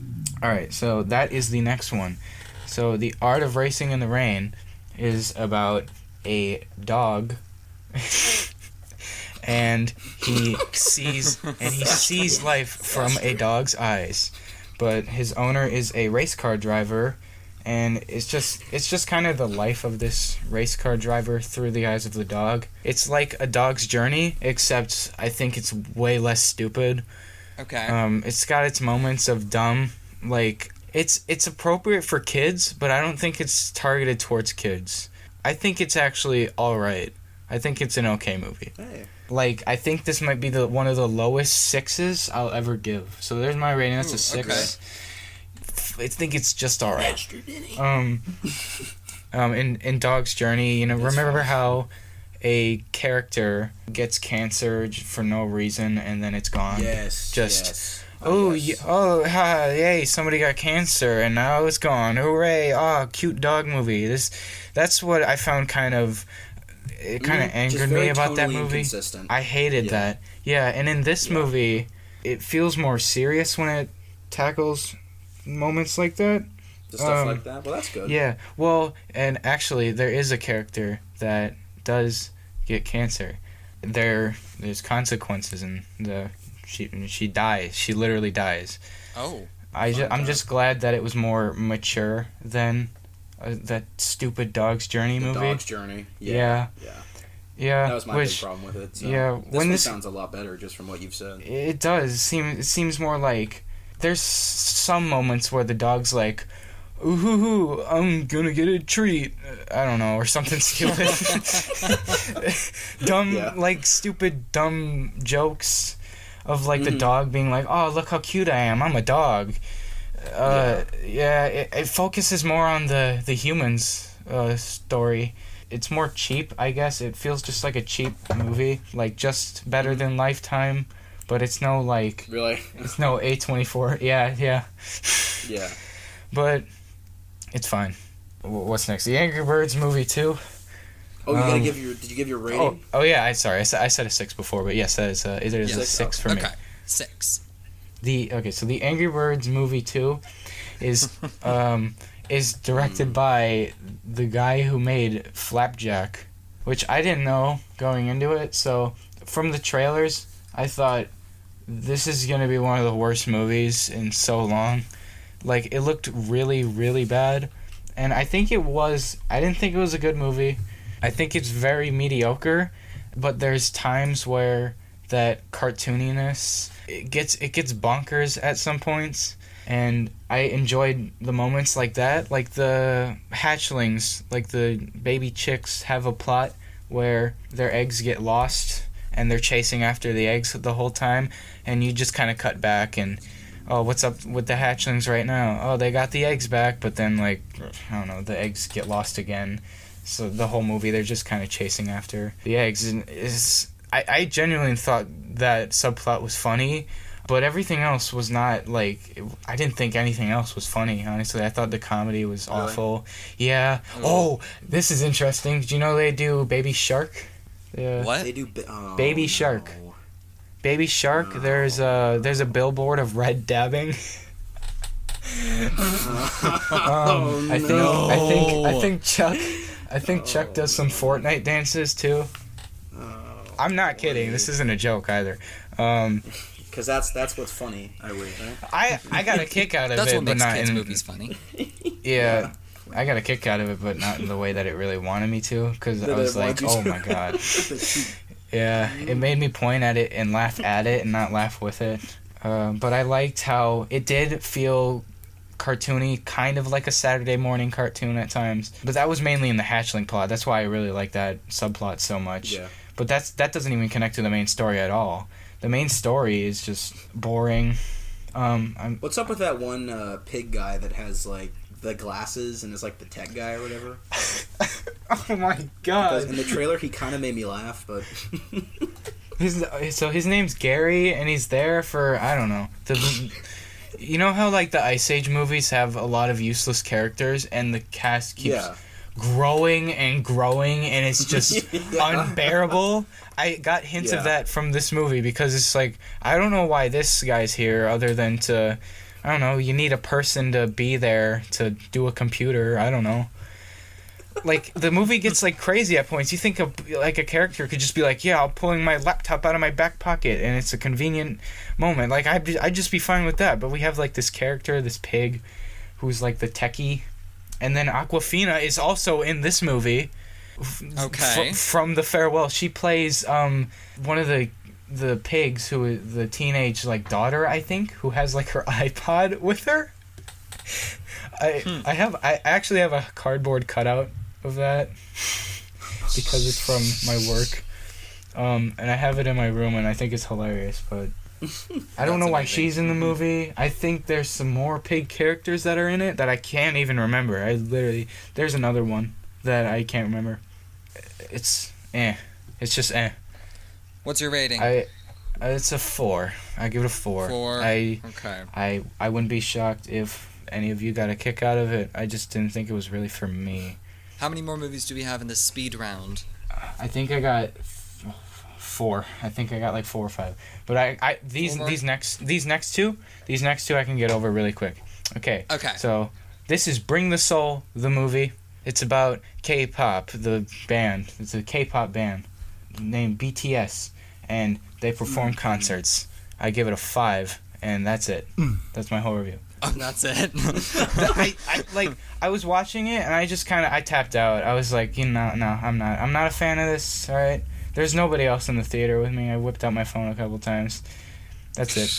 All right, so that is the next one. So The Art of Racing in the Rain is about a dog and he sees life from a dog's eyes, but his owner is a race car driver, and it's just kind of the life of this race car driver through the eyes of the dog. It's like A Dog's Journey, except I think it's way less stupid. Okay. It's got its moments of dumb, like it's appropriate for kids, but I don't think it's targeted towards kids. I think it's actually all right. I think it's an okay movie. Hey. Like, I think this might be one of the lowest 6s I'll ever give. So there's my rating. That's a 6. Okay. I think it's just all right. In Dog's Journey, remember how a character gets cancer for no reason and then it's gone? Yes. Yay, somebody got cancer and now it's gone. Hooray. Oh, cute dog movie. That's what I found kind of angered me about that movie. Inconsistent. I hated that. Yeah, and in this movie, it feels more serious when it tackles moments like that. The stuff like that? Well, that's good. Yeah. Well, and actually, there is a character that does get cancer. There's consequences, and she dies. She literally dies. Oh. I'm just glad that it was more mature than that stupid Dog's Journey movie. Dog's Journey. Yeah. That was my big problem with it. So. Yeah. This one sounds a lot better just from what you've said. It does. It seems more like... There's some moments where the dog's like, ooh, I'm gonna get a treat. I don't know, or something stupid. Stupid, dumb jokes of, like, the dog being like, oh, look how cute I am. I'm a dog. It focuses more on the humans story. It's more cheap, I guess. It feels just like a cheap movie, like just better than Lifetime, but it's no like really. It's no A24. Yeah. But it's fine. What's next? The Angry Birds movie 2. Oh, you gotta give your. Did you give your rating? Oh yeah. I said a 6 before, but yes, that is a 6 for me. Okay, 6. So the Angry Birds movie 2 is directed by the guy who made Flapjack, which I didn't know going into it. So from the trailers, I thought this is gonna be one of the worst movies in so long. Like, it looked really, really bad, and I think it was. I didn't think it was a good movie. I think it's very mediocre, but there's times where that cartooniness it gets bonkers at some points, and I enjoyed the moments like that. Like the hatchlings, like the baby chicks, have a plot where their eggs get lost and they're chasing after the eggs the whole time, and you just kind of cut back and, oh, what's up with the hatchlings right now? Oh, they got the eggs back, but then, like, I don't know, the eggs get lost again. So the whole movie, they're just kind of chasing after the eggs. I genuinely thought that subplot was funny, but everything else was not, like, I didn't think anything else was funny, honestly. I thought the comedy was awful. Yeah. Oh, this is interesting. Did you know they do Baby Shark? Yeah. What? They do Baby Shark. Baby Shark. There's a billboard of red dabbing. I think Chuck does some Fortnite dances too. I'm not kidding. This isn't a joke either. Because that's what's funny. I wish. Right? I got a kick out of That's it, what but makes not kids' in movies funny. Yeah, I got a kick out of it, but not in the way that it really wanted me to. Because I That was it like, wanted you oh to. my god. Yeah, it made me point at it and laugh at it and not laugh with it. But I liked how it did feel cartoony, kind of like a Saturday morning cartoon at times. But that was mainly in the hatchling plot. That's why I really like that subplot so much. Yeah. But that doesn't even connect to the main story at all. The main story is just boring. What's up with that one pig guy that has like the glasses and is like the tech guy or whatever? Oh my god. In the trailer, he kind of made me laugh, but His name's Gary, and he's there for, I don't know. You know how like the Ice Age movies have a lot of useless characters, and the cast keeps growing and growing, and it's just unbearable? I got hints of that from this movie, because it's like, I don't know why this guy's here other than to, I don't know, you need a person to be there to do a computer, I don't know. Like, the movie gets, like, crazy at points. You think, like, a character could just be like, yeah, I'm pulling my laptop out of my back pocket, and it's a convenient moment. Like, I'd just be fine with that. But we have, like, this character, this pig, who's, like, the techie. And then Aquafina is also in this movie. Okay. From The Farewell. She plays one of the pigs, who is the teenage, like, daughter, I think, who has, like, her iPod with her. I actually have a cardboard cutout of that because it's from my work, and I have it in my room, and I think it's hilarious, but I don't know why she's in the movie. I think there's some more pig characters that are in it that I can't even remember. There's another one that I can't remember. It's just What's your rating? It's a 4. I give it a 4. 4. Okay. I wouldn't be shocked if any of you got a kick out of it. I just didn't think it was really for me. How many more movies do we have in this speed round? I think I got 4. I think I got like 4 or 5. But these next two I can get over really quick. Okay. So this is Bring the Soul, the movie. It's about K-pop, the band. It's a K-pop band named BTS, and they perform concerts. I give it a 5, and that's it. That's my whole review. Oh, that's it. I was watching it, and I just I tapped out. I was like, no, I'm not a fan of this. All right, there's nobody else in the theater with me. I whipped out my phone a couple times. That's it.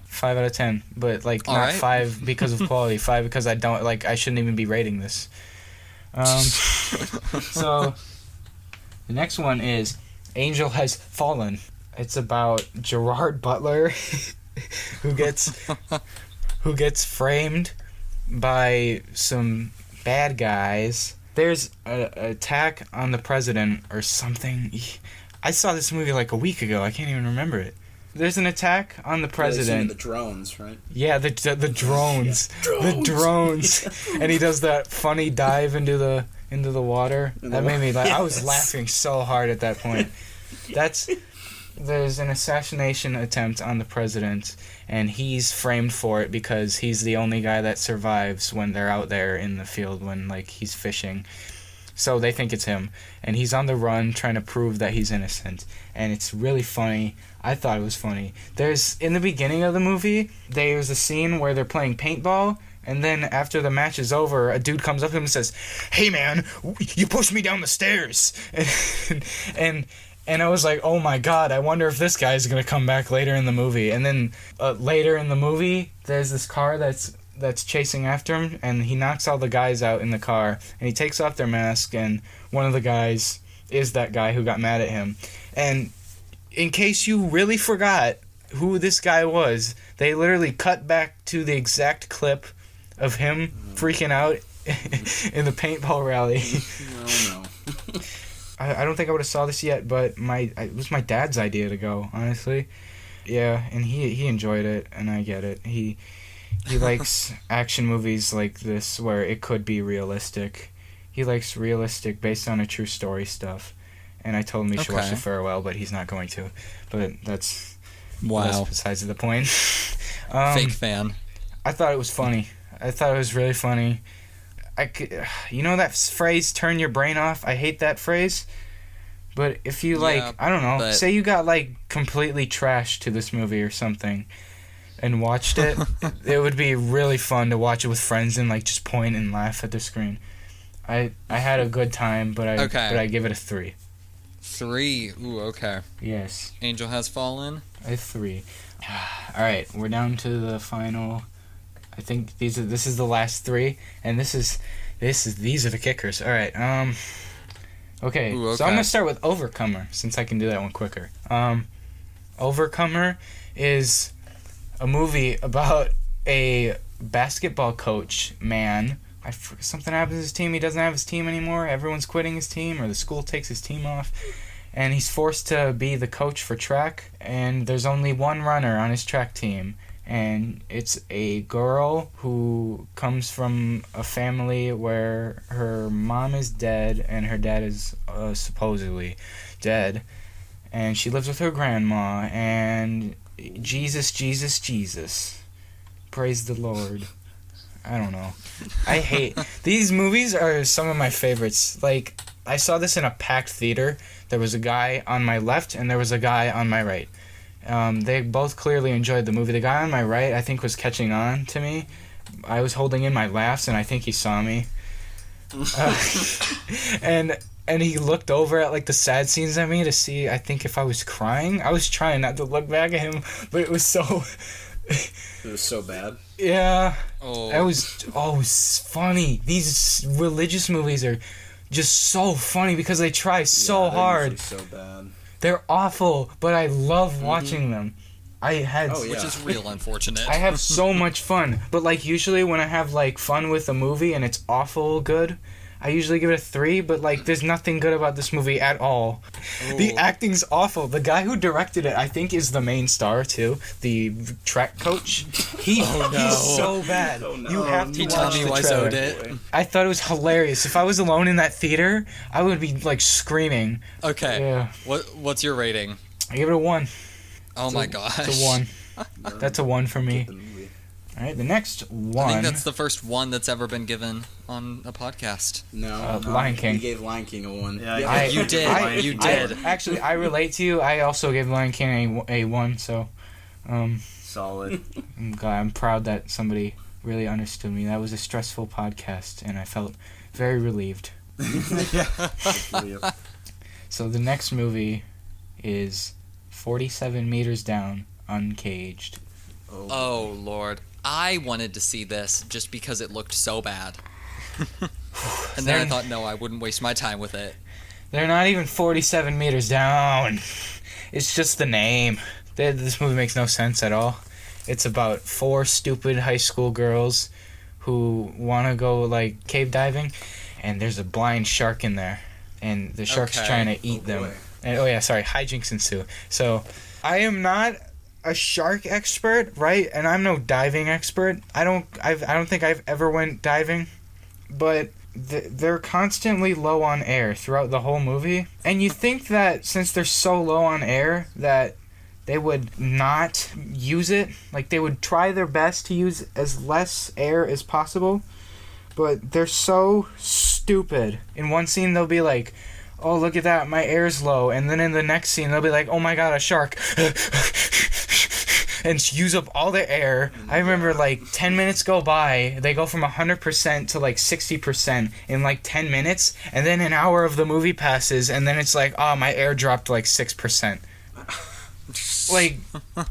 5 out of 10, but like All not right. 5 because of quality. 5 because I don't like. I shouldn't even be rating this. So the next one is Angel Has Fallen. It's about Gerard Butler, who gets framed by some bad guys. There's an attack on the president or something. I saw this movie like a week ago. I can't even remember it. There's an attack on the president. The drones, right? Yeah, the drones. The drones. And he does that funny dive into the water. That made me laugh. I was laughing so hard at that point. There's an assassination attempt on the president, and he's framed for it because he's the only guy that survives when they're out there in the field when like he's fishing. So they think it's him, and he's on the run trying to prove that he's innocent, and it's really funny. I thought it was funny. In the beginning of the movie, there's a scene where they're playing paintball, and then after the match is over, a dude comes up to him and says, "Hey man, you pushed me down the stairs," and I was like, oh my god, I wonder if this guy's gonna come back later in the movie. And then later in the movie, there's this car that's chasing after him, and he knocks all the guys out in the car, and he takes off their mask, and one of the guys is that guy who got mad at him. And in case you really forgot who this guy was, they literally cut back to the exact clip of him freaking out in the paintball rally. No. I don't think I would have saw this yet, but it was my dad's idea to go, honestly. Yeah, and he enjoyed it, and I get it. He likes action movies like this where it could be realistic. He likes realistic, based on a true story stuff. And I told him he should watch The Farewell, but he's not going to. But that's besides the point. Fake fan. I thought it was funny. I thought it was really funny. You know that phrase, turn your brain off? I hate that phrase But if you like, Yeah, I don't know, but- say you got like completely trashed to this movie or something and watched it, it would be really fun to watch it with friends and like just point and laugh at the screen. I had a good time, but I give it a 3. 3. Ooh, okay. Yes, Angel Has Fallen. a 3. All right, we're down to the final. I think this is the last 3, and these are the kickers. All right, okay. Ooh, So I'm okay. gonna start with Overcomer since I can do that one quicker. Overcomer is a movie about a basketball coach man. Something happens to his team. He doesn't have his team anymore. Everyone's quitting his team, or the school takes his team off, and he's forced to be the coach for track. And there's only one runner on his track team, and it's a girl who comes from a family where her mom is dead and her dad is supposedly dead, and she lives with her grandma. And Jesus, praise the Lord. I don't know. I hate these movies. Are some of my favorites. Like, I saw this in a packed theater. There was a guy on my left and there was a guy on my right. They both clearly enjoyed the movie. The guy on my right, I think, was catching on to me. I was holding in my laughs, and I think he saw me. And he looked over at like the sad scenes at me to see, I think, if I was crying. I was trying not to look back at him, but it was so. It was so bad. Yeah. Oh. It was funny. These religious movies are just so funny because they try so Yeah, they're hard. usually so bad. They're awful, but I love watching them. I had Oh, yeah. Which is real unfortunate. I have so much fun. But like usually when I have like fun with a movie and it's awful good, I usually give it a 3, but like there's nothing good about this movie at all. The acting's awful. The guy who directed it, I think, is the main star too. The track coach. He's so bad. Oh, no. You have to He watch told me the why trailer. so it. I thought it was hilarious. If I was alone in that theater, I would be like screaming. Okay. Yeah. What's your rating? I give it a 1. Oh my gosh. It's a 1. That's a 1 for me. The movie. All right, the next one. I think that's the first one that's ever been given on a podcast. No, Lion King. We gave Lion King a 1. Yeah, You did. You did. Actually, I relate to you. I also gave Lion King a 1, so Solid. I'm proud that somebody really understood me. That was a stressful podcast, and I felt very relieved. So the next movie is 47 Meters Down, Uncaged. Oh Lord. I wanted to see this just because it looked so bad. And then I thought, no, I wouldn't waste my time with it. They're not even 47 meters down. It's just the name. This movie makes no sense at all. It's about 4 stupid high school girls who want to go like cave diving, and there's a blind shark in there, and the shark's Okay. trying to eat them. boy. And hijinks ensue. So I am not a shark expert, right? And I'm no diving expert. I don't think I've ever went diving, but they're constantly low on air throughout the whole movie. And you think that since they're so low on air that they would not use it, like they would try their best to use as less air as possible, but they're so stupid. In one scene they'll be like, oh, look at that, my air's low. And then in the next scene, they'll be like, oh my god, a shark. And use up all their air. I remember like 10 minutes go by, they go from 100% to like 60% in like 10 minutes. And then an hour of the movie passes, and then it's like, oh, my air dropped like 6%. Like,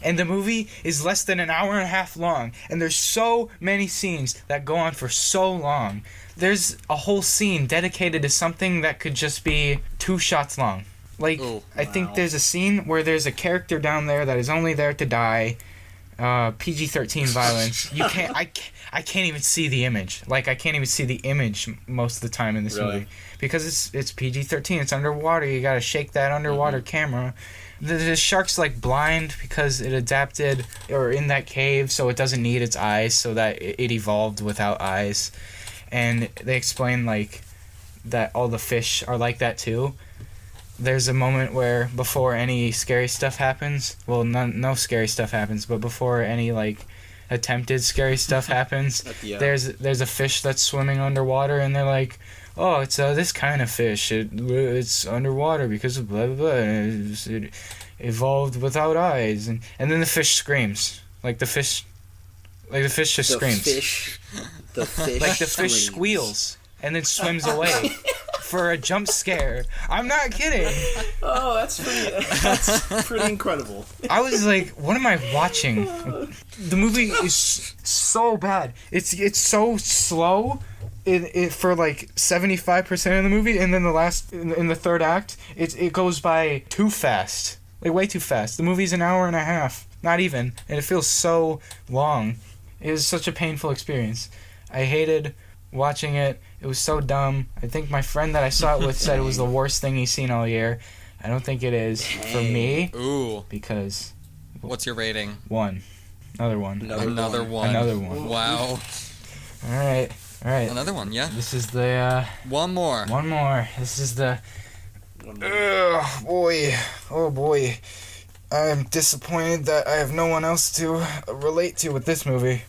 and the movie is less than an hour and a half long. And there's so many scenes that go on for so long. There's a whole scene dedicated to something that could just be 2 shots long. Like, Ooh, I think there's a scene where there's a character down there that is only there to die. PG-13 violence. I can't even see the image. Like, I can't even see the image most of the time in this movie. Because it's PG-13. It's underwater. You gotta shake that underwater camera. The shark's, like, blind because it adapted, or in that cave, so it doesn't need its eyes, so that it evolved without eyes. And they explain, like, that all the fish are like that, too. There's a moment where before any scary stuff happens, well, no scary stuff happens, but before any like attempted scary stuff happens, Yeah. there's a fish that's swimming underwater, and they're like, oh, it's this kind of fish. It's underwater because of blah blah blah. And it evolved without eyes, and then the fish screams like the fish just screams. The fish Like the fish screams. squeals and then swims away for a jump scare. I'm not kidding. Oh, that's pretty incredible. I was like, what am I watching? The movie is so bad. It's so slow. It for like 75% of the movie, and then in the third act, it goes by too fast, like way too fast. The movie's an hour and a half, not even, and it feels so long. It was such a painful experience. I hated watching it. It was so dumb. I think my friend that I saw it with said it was the worst thing he's seen all year. I don't think it is for me. Ooh. Because What's your rating? 1. Another one. Another one. Another one. Wow. All right. Another one, yeah. This is the One more. one more. This is the oh boy. I'm disappointed that I have no one else to relate to with this movie.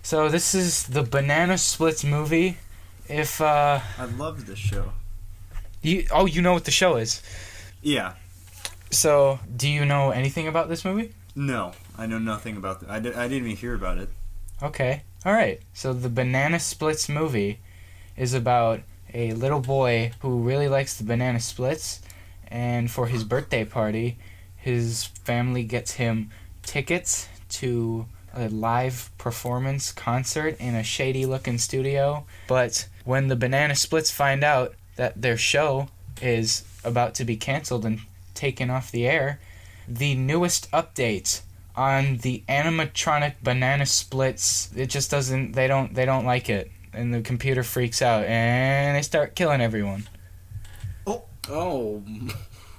So this is the Banana Splits movie. If I loved this show. you know what the show is. Yeah. So, do you know anything about this movie? No, I know nothing about it. I didn't even hear about it. Okay. All right. So the Banana Splits movie is about a little boy who really likes the banana splits, and for his birthday party, his family gets him tickets to a live performance concert in a shady-looking studio. But when the Banana Splits find out that their show is about to be canceled and taken off the air, the newest update on the animatronic Banana Splits, it just doesn't, they don't like it, and the computer freaks out and they start killing everyone. Oh.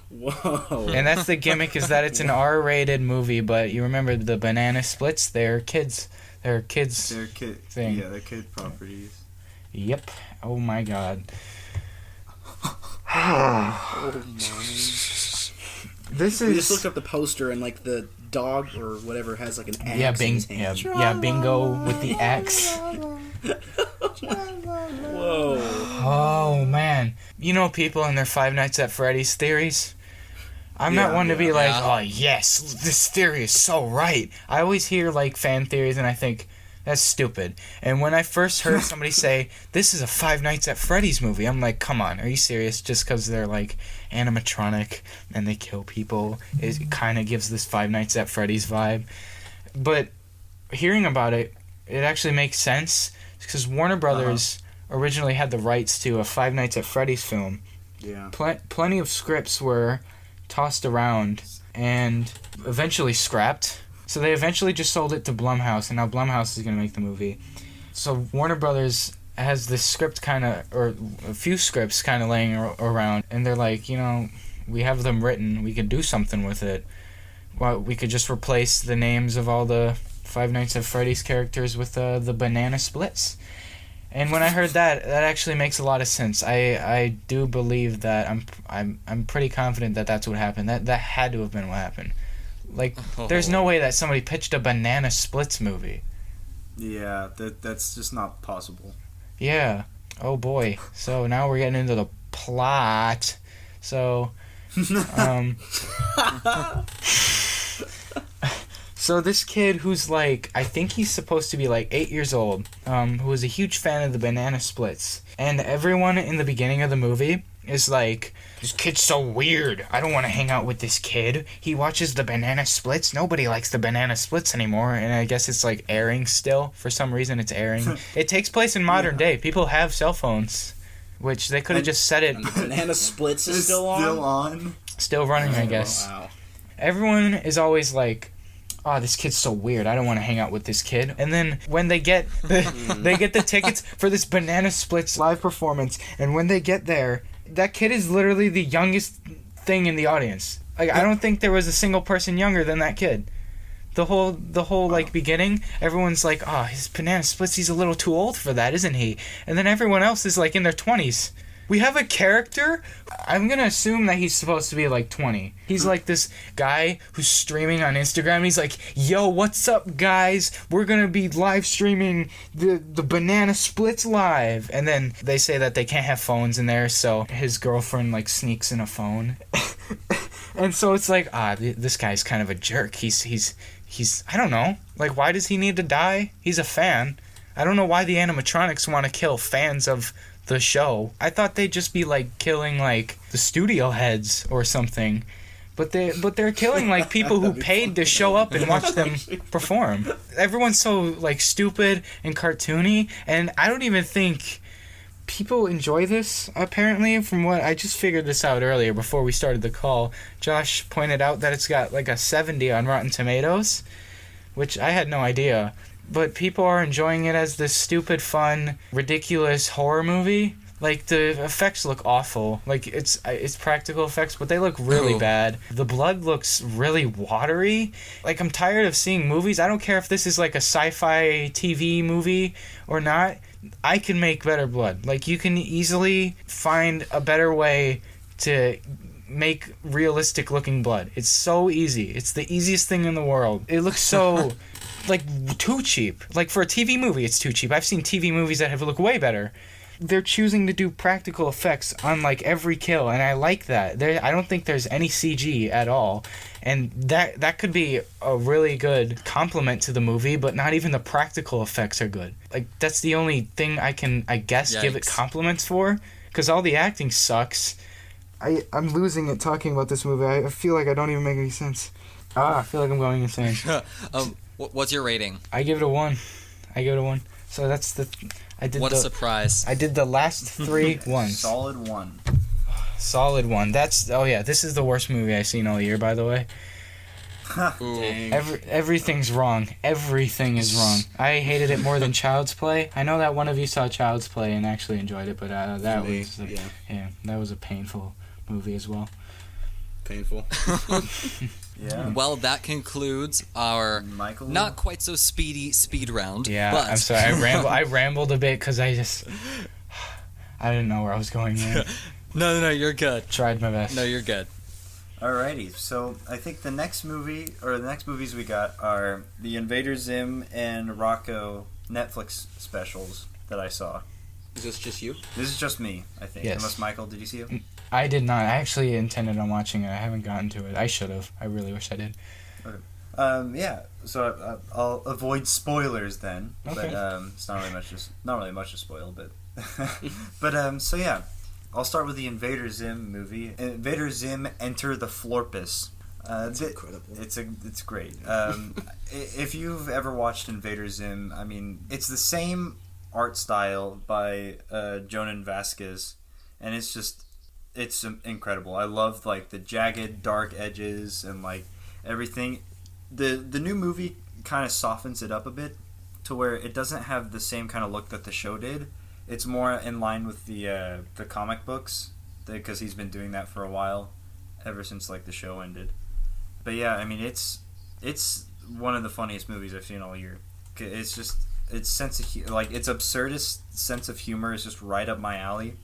Whoa. And that's the gimmick, is that it's an R-rated movie, but you remember the Banana Splits, they're kids They're kid thing. Yeah, they're kid properties. Yep. Oh my god. Oh my. This We is just looked up the poster, and like the dog or whatever has like an axe yeah, in his hand. yeah, Bingo with the axe. Whoa. Oh man, you know people and their Five Nights at Freddy's theories. I'm not Yeah, one to be yeah. like, Yeah. oh yes, this theory is so right. I always hear like fan theories and I think that's stupid. And when I first heard somebody say this is a Five Nights at Freddy's movie, I'm like, come on, are you serious? Just because they're like animatronic and they kill people, it kind of gives this Five Nights at Freddy's vibe. But hearing about it, it actually makes sense because Warner Brothers originally had the rights to a Five Nights at Freddy's film. Yeah. Plenty of scripts were tossed around and eventually scrapped. So they eventually just sold it to Blumhouse, and now Blumhouse is going to make the movie. So Warner Brothers has this script or a few scripts kind of laying around, and they're like, we have them written, we could do something with it. Well, we could just replace the names of all the Five Nights at Freddy's characters with the Banana Splits. And when I heard that actually makes a lot of sense. I do believe that I'm pretty confident that that's what happened. That had to have been what happened. Like, there's no way that somebody pitched a Banana Splits movie. Yeah, that's just not possible. Yeah. Oh boy. So now we're getting into the plot. So, so this kid who's like, I think he's supposed to be like 8 years old, who is a huge fan of the Banana Splits. And everyone in the beginning of the movie is like, this kid's so weird. I don't want to hang out with this kid. He watches the Banana Splits. Nobody likes the Banana Splits anymore. And I guess it's like airing still. For some reason it's airing. It takes place in modern day. People have cell phones, which they could have just set it. And the Banana Splits is still on? Still running, I guess. Wow. Everyone is always like, oh, this kid's so weird. I don't want to hang out with this kid. And then when they get the tickets for this Banana Splits live performance, and when they get there, that kid is literally the youngest thing in the audience. Like, I don't think there was a single person younger than that kid. The whole like beginning, everyone's like, oh, his Banana Splits, he's a little too old for that, isn't he? And then everyone else is like in their 20s. We have a character. I'm gonna assume that he's supposed to be like 20. He's like this guy who's streaming on Instagram. And he's like, "Yo, what's up, guys? We're gonna be live streaming the banana splits live." And then they say that they can't have phones in there, so his girlfriend like sneaks in a phone. And so it's like, this guy's kind of a jerk. He's I don't know. Like, why does he need to die? He's a fan. I don't know why the animatronics want to kill fans of the show. I thought they'd just be like killing like the studio heads or something. But they're killing like people who paid to show up and watch them perform. Everyone's so like stupid and cartoony, and I don't even think people enjoy this, apparently. From what I just figured this out earlier before we started the call. Josh pointed out that it's got like a 70 on Rotten Tomatoes, which I had no idea. But people are enjoying it as this stupid, fun, ridiculous horror movie. Like, the effects look awful. Like, it's practical effects, but they look really bad. The blood looks really watery. Like, I'm tired of seeing movies. I don't care if this is like a sci-fi TV movie or not. I can make better blood. Like, you can easily find a better way to make realistic looking blood. It's so easy. It's the easiest thing in the world. It looks so like too cheap. Like, for a TV movie, it's too cheap. I've seen TV movies that have looked way better. They're choosing to do practical effects on like every kill, and I like that. I don't think there's any CG at all, and that could be a really good compliment to the movie. But not even the practical effects are good. Like, that's the only thing I can, I guess, give it compliments for, because all the acting sucks. I'm losing it talking about this movie. I feel like I don't even make any sense. I feel like I'm going insane. What's your rating? I give it a 1. So that's the... What a surprise. I did the last 3 ones. Solid 1. Solid 1. This is the worst movie I've seen all year, by the way. Dang. Everything's wrong. Everything is wrong. I hated it more than Child's Play. I know that one of you saw Child's Play and actually enjoyed it, but that was a painful movie as well. Painful. Yeah. Well, that concludes our Michael? not quite so speedy speed round. Yeah, but... I'm sorry. I rambled a bit because I didn't know where I was going there. No, you're good. Tried my best. No, you're good. Alrighty, so I think the next movies we got are the Invader Zim and Rocco Netflix specials that I saw. Is this just you? This is just me, I think. Yes. Unless, Michael, did you see it? I did not. I actually intended on watching it. I haven't gotten to it. I should have. I really wish I did. Okay. Yeah. So I'll avoid spoilers then. Okay. But it's not really much to spoil. But but so yeah, I'll start with the Invader Zim movie. Invader Zim: Enter the Florpus. That's incredible. It's great. If you've ever watched Invader Zim, I mean, it's the same art style by Jonan Vasquez, and it's incredible. I love like the jagged, dark edges and like everything. The new movie kind of softens it up a bit to where it doesn't have the same kind of look that the show did. It's more in line with the comic books, because he's been doing that for a while, ever since like the show ended. But yeah, I mean, it's one of the funniest movies I've seen all year. It's just its its absurdist sense of humor is just right up my alley.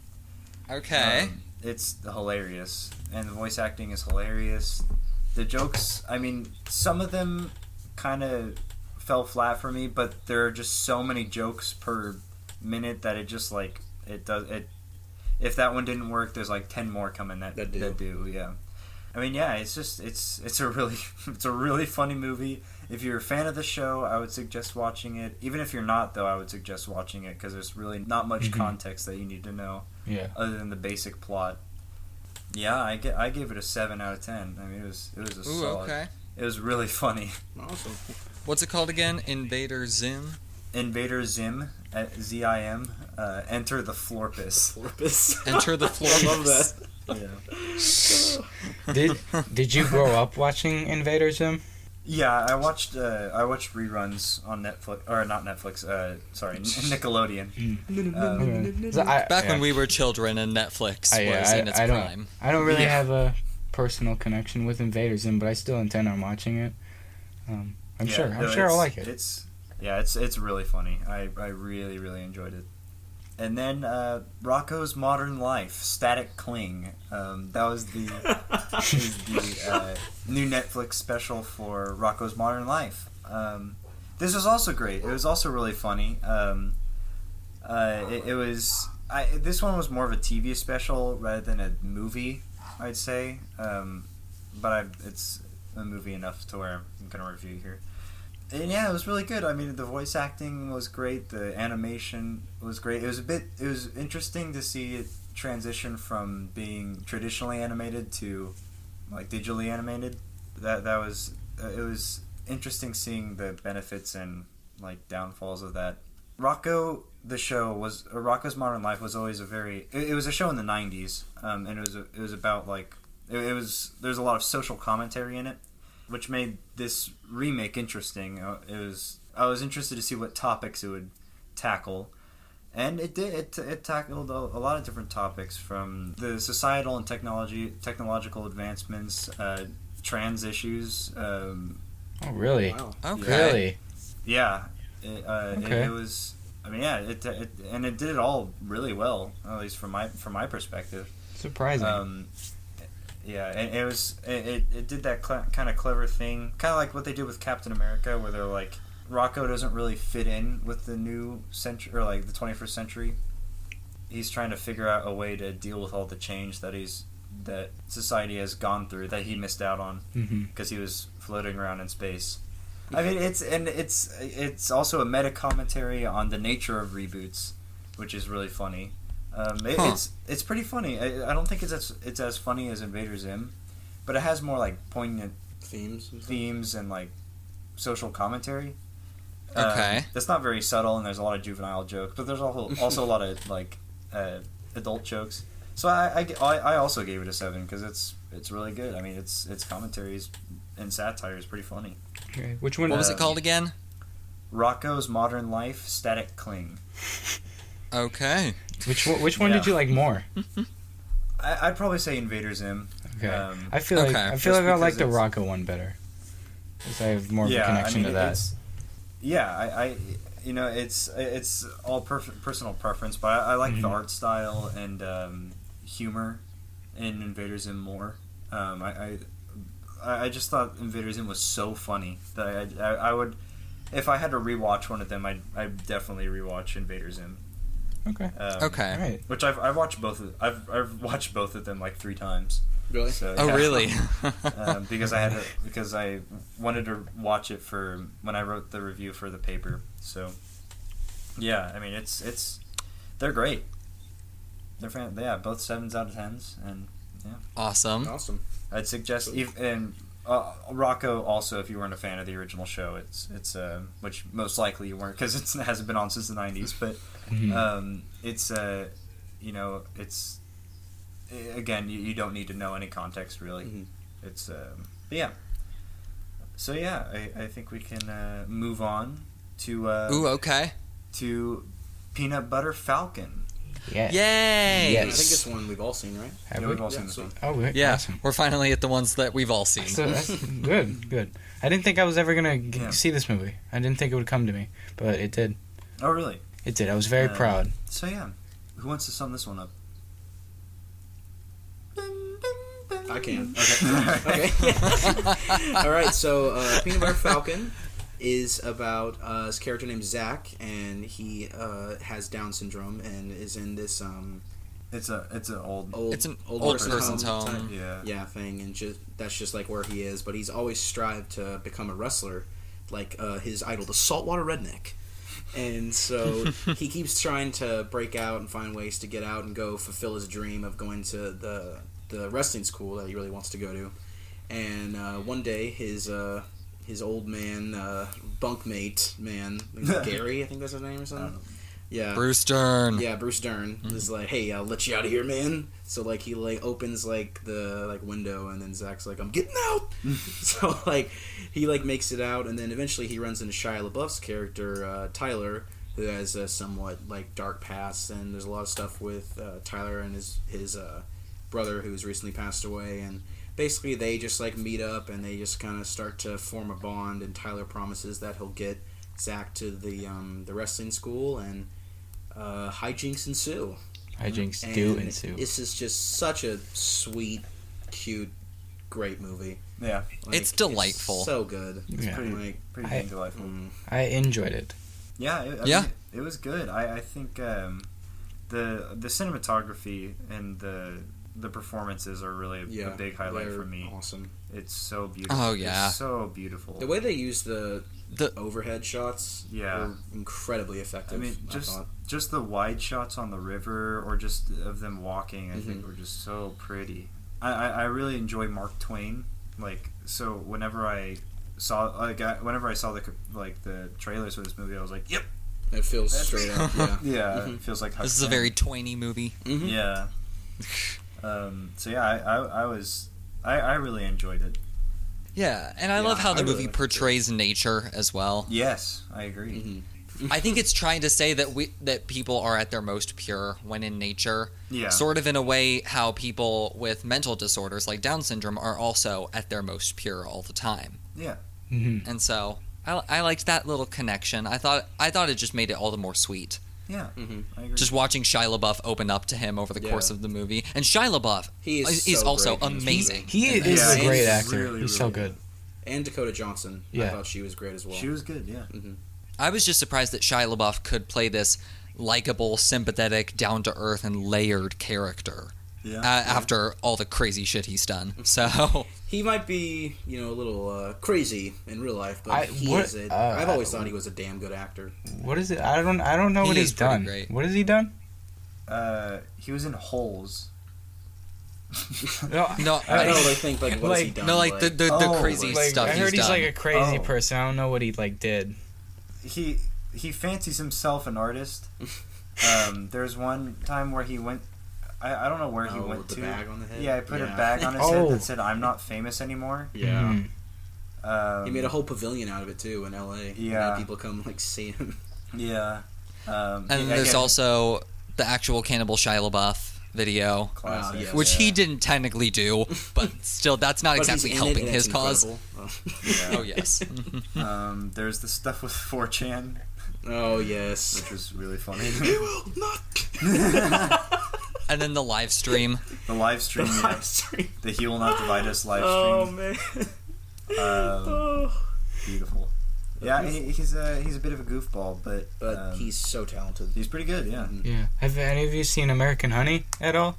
Okay. It's hilarious, and the voice acting is hilarious. The jokes, I mean, some of them kind of fell flat for me, but there are just so many jokes per minute that it just like it does it. If that one didn't work, there's like 10 more coming that do. Yeah. I mean, yeah, it's a really funny movie. If you're a fan of the show, I would suggest watching it. Even if you're not, though, I would suggest watching it because there's really not much context that you need to know. Yeah. Other than the basic plot. Yeah, I gave it a 7 out of 10. I mean, it was a solid. Okay. It was really funny. Awesome. What's it called again? Invader Zim. Invader Zim, ZIM. Enter the Florpus. Enter the Florpus. I love that. Yeah. Did you grow up watching Invader Zim? Yeah, I watched reruns on Netflix, or not Netflix. Sorry, Nickelodeon. Back when we were children and Netflix was in its prime. I don't really have a personal connection with Invader Zim, but I still intend on watching it. I'm sure I'll like it. It's really funny. I really, really enjoyed it. And then Rocco's Modern Life, Static Cling. That was the new Netflix special for Rocco's Modern Life. This was also great. It was also really funny. This one was more of a TV special rather than a movie, I'd say. It's a movie enough to where I'm going to review here. And yeah, it was really good. I mean, the voice acting was great. The animation was great. It was interesting to see it transition from being traditionally animated to like digitally animated. It was interesting seeing the benefits and like downfalls of that. Rocco's Modern Life was always it was a show in the 90s, and it was about like there's a lot of social commentary in it, which made this remake interesting. I was interested to see what topics it would tackle, and it did. It tackled a lot of different topics, from the societal and technological advancements, trans issues. Oh, really? Wow. Okay. Really? Yeah. Okay. It was. I mean, yeah. It did it all really well, at least from my perspective. Surprising. Yeah, and it did that kind of clever thing, kind of like what they did with Captain America, where they're like, Rocco doesn't really fit in with the new century, or like the 21st century. He's trying to figure out a way to deal with all the change that society has gone through, that he missed out on because he was floating around in space. I mean, it's also a meta commentary on the nature of reboots, which is really funny. It's pretty funny. I don't think it's as funny as Invader Zim, but it has more like poignant themes and like social commentary. Okay. That's not very subtle, and there's a lot of juvenile jokes, but there's also a lot of like adult jokes. So I also gave it a 7 because it's really good. I mean, its commentaries and satire is pretty funny. Okay. Which one? What was it called again? Rocco's Modern Life, Static Cling. Okay. Which one did you like more? I'd probably say Invader Zim. Okay. I feel Okay. like Just I like because the Rocco one better, because I have more of a connection to that. It's all personal preference, but I like the art style and humor in Invader Zim more. I just thought Invader Zim was so funny that I would, if I had to rewatch one of them, I'd definitely rewatch Invader Zim. Okay. Okay. All right. Which I've watched both of. I've watched both of them like 3 times. Really? So, Oh, yeah. really? Because I wanted to watch it for when I wrote the review for the paper. So yeah, I mean they're great. They're both 7s out of 10s, and yeah. Awesome. I'd suggest Rocco also, if you weren't a fan of the original show, it's which most likely you weren't because it hasn't been on since the 90s, but it's again, you don't need to know any context really. It's but yeah. So yeah, I think we can move on to Ooh, okay. to Peanut Butter Falcon. Yeah. Yay! Yes. I think it's one we've all seen, right? Have Yeah, we? we've all seen this one. Oh, good. Yeah, Awesome. we're finally at the ones that we've all seen. So that's good. I didn't think I was ever gonna see this movie. I didn't think it would come to me, but it did. Oh really? It did. I was very proud. So yeah, who wants to sum this one up? I can. Okay. All right. So, Peanut Butter Falcon is about this character named Zach, and he has Down syndrome and is in this It's an old old person's home. type, thing, and that's just like where he is. But he's always strived to become a wrestler, like his idol, the Saltwater Redneck. And so he keeps trying to break out and find ways to get out and go fulfill his dream of going to the wrestling school that he really wants to go to. And one day his old man bunkmate man, Gary, I think that's his name or something. Yeah, Bruce Dern. Yeah, Bruce Dern is like, hey, I'll let you out of here, man. So like he opens the window, and then Zach's like, I'm getting out. So he makes it out, and then eventually he runs into Shia LaBeouf's character Tyler, who has a somewhat dark past, and there's a lot of stuff with Tyler and his brother who's recently passed away, and basically they just meet up and they just kind of start to form a bond, and Tyler promises that he'll get Zach to the wrestling school, and hijinks ensue. Hijinks do ensue. This is just such a sweet, cute, great movie. Yeah. It's delightful. So good. Yeah. Pretty dang delightful. I enjoyed it. Yeah, I mean, it was good. I think the cinematography and the performances are really a big highlight for me. Awesome. It's so beautiful. Oh, yeah. It's so beautiful. The way they use the overhead shots Yeah. were incredibly effective. I mean, just the wide shots on the river, or just of them walking, I think were just so pretty. I really enjoy Mark Twain. Like, so whenever I saw the trailers for this movie, I was like, yep. It feels straight up. Yeah. Yeah, it feels like Huck This is a Finn. very Twainy movie. Mm-hmm. Yeah. So yeah, I really enjoyed it. Yeah, and I love how the movie portrays nature as well. Yes, I agree. Mm-hmm. I think it's trying to say that people are at their most pure when in nature. Yeah. Sort of in a way how people with mental disorders like Down syndrome are also at their most pure all the time. Yeah. Mm-hmm. And so I liked that little connection. I thought it just made it all the more sweet. Yeah. Mm-hmm. I agree. Just watching Shia LaBeouf open up to him over the course of the movie. And Shia LaBeouf is so also great in this amazing. movie. He is Yeah, a great he's actor. really, He's so really good. And Dakota Johnson. I Yeah. thought she was great as well. She was good. Yeah. Mm-hmm. I was just surprised that Shia LaBeouf could play this likable, sympathetic, down-to-earth, and layered character Yeah. after all the crazy shit he's done. So He might be, a little crazy in real life, but I've always thought he was a damn good actor. What is it? I don't know He what is he's pretty done. great. What has he done? He was in Holes. No, no, I don't know. I think what has he done? no, like the crazy stuff I heard he's he's done. like a crazy Oh. person. I don't know what he did. He fancies himself an artist. There's one time where he went. I don't know where he went with the to. bag on the head? Yeah, I put a Yeah. bag on his head that said, "I'm not famous anymore." Yeah. Mhm. He made a whole pavilion out of it too in L.A. Yeah. And people come see him. Yeah. And yeah, there's again, also the actual Cannibal Shia LaBeouf video, classic. yes. which he didn't technically do, but still, that's not But exactly he's in helping it, and his it's cause. incredible. Yeah. Oh yes. There's the stuff with 4chan, Oh yes. which was really funny. He will not. And then the live stream. The live stream, yeah. The He Will Not Divide Us live Oh stream. man. Beautiful. Yeah, he's a bit of a goofball, but He's so talented. he's pretty good. Yeah. Yeah. Have any of you seen American Honey at all?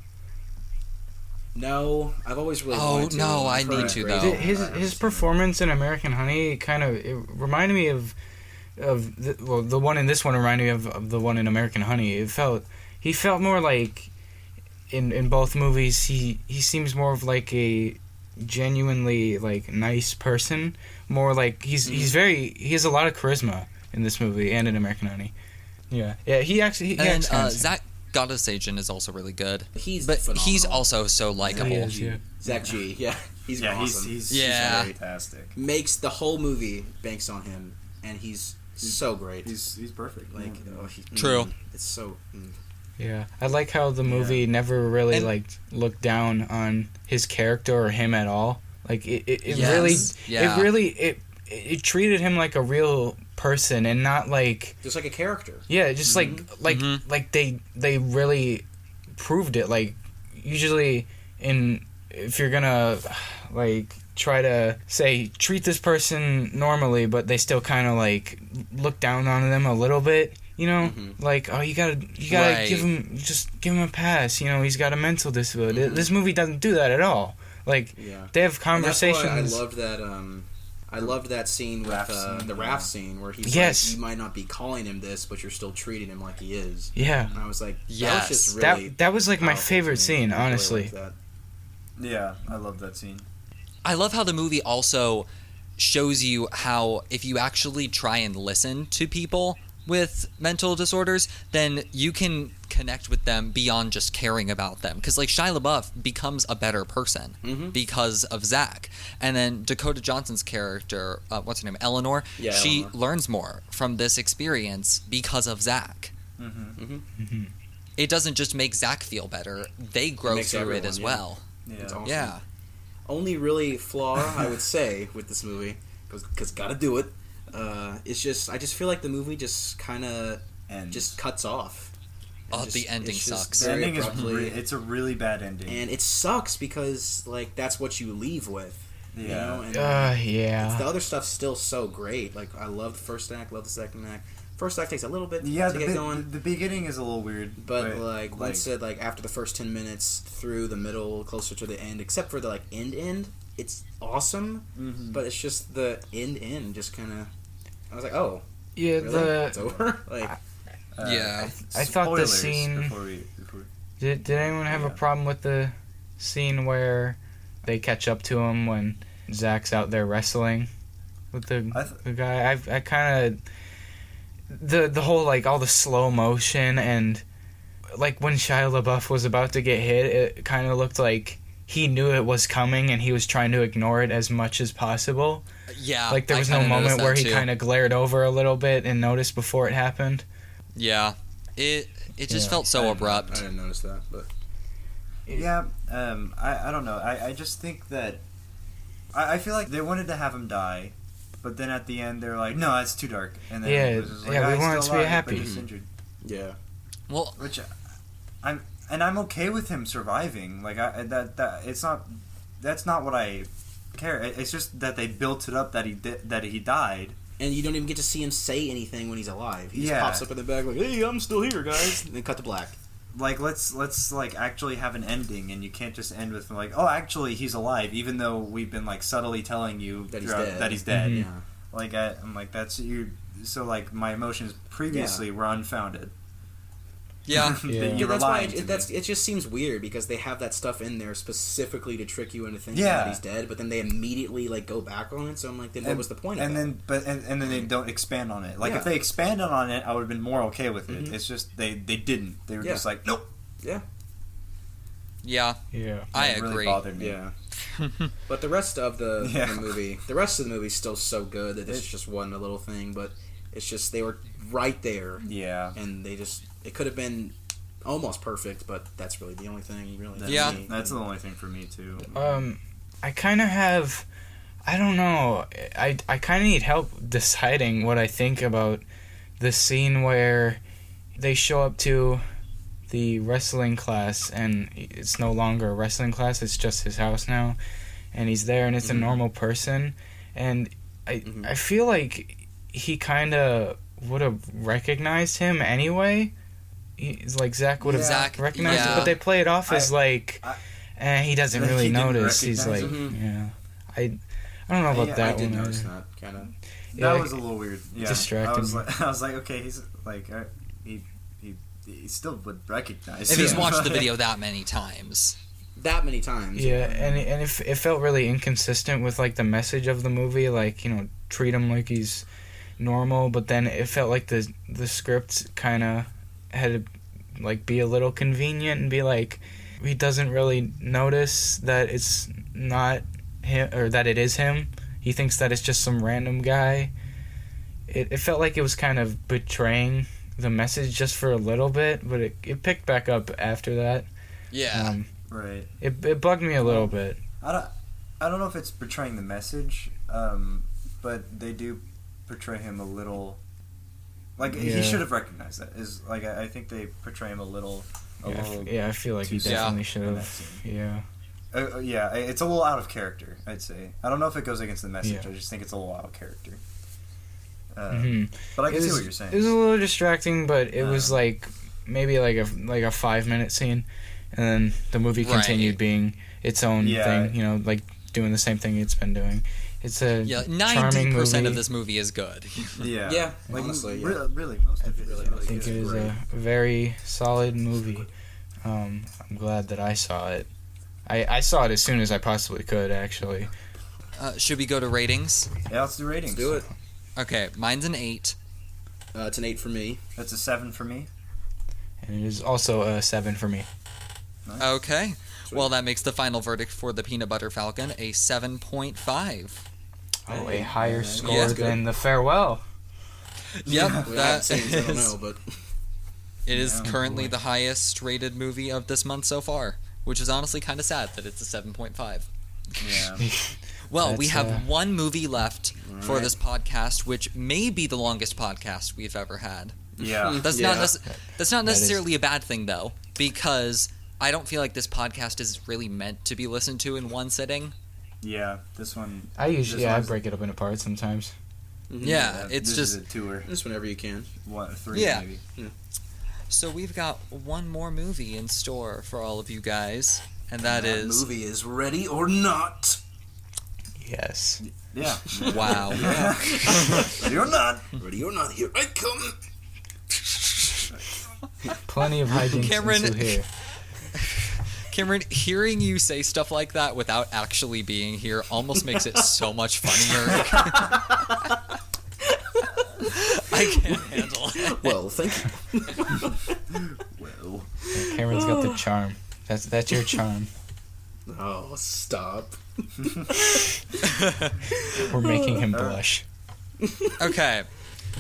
No, I've always really Oh, wanted to. no, I I've heard need it's to, great. though. His performance in American Honey it reminded me of the one in this one reminded me of the one in American Honey. He felt more like in both movies he seems more of like a genuinely like nice person, more like he has a lot of charisma in this movie and in American Honey. Yeah, he And acts Zach Gottesagin is also really good. He's But phenomenal. he's also so likable. He is, yeah. Zach G. Yeah, he's Yeah, awesome. he's Yeah. fantastic. Makes the whole movie banks on him, and he's so great. He's perfect. Like, yeah. True. It's so. Yeah, I like how the movie never really And- looked down on his character or him at all. Like it Yes, yeah. it treated him like a real person and not like Just like a character. just like they really proved it. Like usually if you're gonna like try to say treat this person normally, but they still kind of like look down on them a little bit. Like, oh, you gotta Right. give him a pass. He's got a mental disability. This movie doesn't do that at all. Like, Yeah. they have And conversations. that's why I loved that. I loved that scene with Raft scene, the raft scene where he's Yes. like, you might not be calling him this, but you're still treating him like he is. Yeah, And I was like, Yes. that was just really that was like my powerful to favorite me. scene, I really honestly. liked that. Yeah, I love that scene. I love how the movie also shows you how if you actually try and listen to people with mental disorders, then you can connect with them beyond just caring about them. Because like Shia LaBeouf becomes a better person because of Zach, and then Dakota Johnson's character, what's her name, Eleanor, Yeah, she Eleanor. learns more from this experience because of Zach. It doesn't just make Zach feel better; they grow makes through it everyone, as yeah. well. Yeah. It's awesome. Yeah. Only really flaw I would say with this movie, because gotta do it. It's just I just feel like the movie just kind of And just cuts off. Oh, Just- the ending it's just sucks. The very ending is abruptly- it's a really bad ending. and it sucks because like that's what you leave with. You know? And Yeah. the other stuff's still so great. Like I love the first act, love the second act. First act takes a little bit Yeah, to get going. the beginning is a little weird, But like once it like after the first 10 minutes through the middle, closer to the end, except for the like end, it's awesome. Mhm. But it's just the end just kind of. I was like, oh, Yeah, really? It's over. Like, Yeah. I thought the spoilers scene- before did anyone have a problem with the scene where they catch up to him when Zach's out there wrestling with the guy? I kind of the whole like all the slow motion and like when Shia LaBeouf was about to get hit, it kind of looked like he knew it was coming and he was trying to ignore it as much as possible. Yeah. Like there I was no kinda noticed moment where that he too. kind of glared over a little bit and noticed before it happened. Yeah. It just Yeah. felt so abrupt. I didn't notice that, but Yeah, I don't know. I just think that I feel like they wanted to have him die, but then at the end they're like, no, it's too dark, and then Yeah, it was just like, yeah, we "Ah, he's want it still to be alive, but happy." he's injured." yeah. Well, Which I'm okay with him surviving. Like that it's not that's not what I care. It's just that they built it up that he died. And you don't even get to see him say anything when he's alive. He just Yeah. pops up in the back like, "Hey, I'm still here, guys." And then cut to black. Like let's like actually have an ending, and you can't just end with like, oh, actually he's alive, even though we've been like subtly telling you That he's throughout dead. that he's dead. Mhm. Yeah. Like I'm like that's you. So like my emotions previously were unfounded. yeah. Yeah. You Yeah, were that's why lying to me. it just seems weird because they have that stuff in there specifically to trick you into thinking Yeah. that he's dead, but then they immediately like go back on it. So I'm like, then what was the point of And that? then then they don't expand on it. Like Yeah. if they expanded on it, I would have been more okay with it. Mhm. It's just they didn't. They were Yeah. just like, nope. Yeah, Yeah. Yeah. I It agree. really bothered me. yeah. But the rest of the Yeah. the rest of the movie's still so good that it's just one little thing, but it's just they were right there, Yeah. and it could have been almost perfect, but that's really the only thing really. That's, Yeah. That's the only thing for me too. I kind of have, I don't know, I kind of need help deciding what I think about the scene where they show up to the wrestling class and it's no longer a wrestling class, it's just his house now, and he's there and it's a normal person, and I feel like he kind of would have recognized him anyway. He's like Zach would have Zach, recognized yeah. it, but they play it off as like he doesn't Like, really he didn't notice. He's like, recognize him? yeah, I don't know about Yeah, that I did one. notice that kind of. Yeah, That was a little weird. Yeah. distracted me. I was like, okay, he's like, he still would recognize. If he's him. watched the video that many times. That many times. Yeah, and it felt really inconsistent with like the message of the movie, like treat him like he's normal, but then it felt like the script kind of had to like be a little convenient and be like he doesn't really notice that it's not him or that it is him. He thinks that it's just some random guy. It felt like it was kind of betraying the message just for a little bit, but it picked back up after that. Yeah. Right. It bugged me a little bit. I don't know if it's portraying the message, but they do portray him a little. Like Yeah. he should have recognized that. Is like I think they portray him a little. I feel like he too definitely soft should in that have. scene. Yeah. Yeah, it's a little out of character, I'd say. I don't know if it goes against the message. Yeah. I just think it's a little out of character. Mhm. But I can It see was- what you're saying. It was a little distracting, but it was like maybe like a 5-minute scene, and then the movie Right. continued being its own Yeah. thing. Like doing the same thing it's been doing. It's a Yeah, charming 90% movie. of this movie is good. Yeah. Yeah, Like, honestly, yeah. Really, most of it really is I really think good. it is great. a very solid movie. I'm glad that I saw it. I saw it as soon as I possibly could, actually. Should we go to ratings? Yeah, let's do ratings. Let's do it. Okay, mine's an 8. It's an 8 for me. That's a 7 for me. And it is also a 7 for me. Nice. Okay. Sweet. Well, that makes the final verdict for the Peanut Butter Falcon a 7.5. Oh, a Hey, higher yeah, score that's good. than The Farewell. Yep, We haven't that seen it, so I don't is, know, but it is Yeah, currently boy. the highest rated movie of this month so far, which is honestly kind of sad that it's a 7.5. Yeah. Well, we That's, have one movie left for Alright. this podcast, which may be the longest podcast we've ever had. Yeah. That's Yeah. that's not necessarily a bad thing though, because I don't feel like this podcast is really meant to be listened to in one sitting. Yeah, this one. I usually this I one's- break it up into parts sometimes. Yeah, it's this just is a tour. Just whenever you can. One, three Yeah. maybe. so we've got one more movie in store for all of you guys, and that is movie is Ready or Not. Yes. Yeah. wow. You're not. Ready or Not, here I come. Plenty of hijinks Cameron- ensue here. Cameron, hearing you say stuff like that without actually being here almost makes it so much funnier. I can't handle it. Well, thank you. Well. Cameron's got the charm. That's your charm. Oh, stop. We're making him blush. Okay,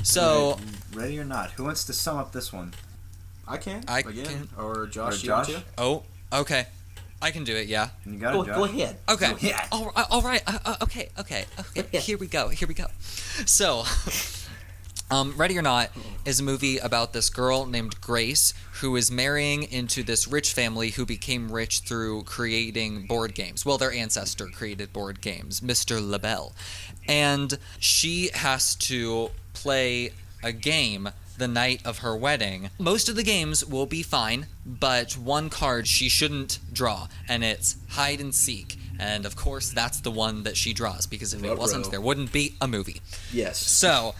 so Ready or not? Who wants to sum up this one? I can. I Again. can. Or Josh, Or you want Josh? to? okay, I can do it. Yeah. You got Go, it, Josh. go ahead. Okay. Yeah. All right. Okay. Here we go. So, Ready or Not is a movie about this girl named Grace who is marrying into this rich family who became rich through creating board games. Well, their ancestor created board games, Mr. LaBelle. And she has to play a game the night of her wedding. Most of the games will be fine, but one card she shouldn't draw, and it's hide and seek. And of course, that's the one that she draws, because if it wasn't, Ruh-roh. there wouldn't be a movie. Yes. So,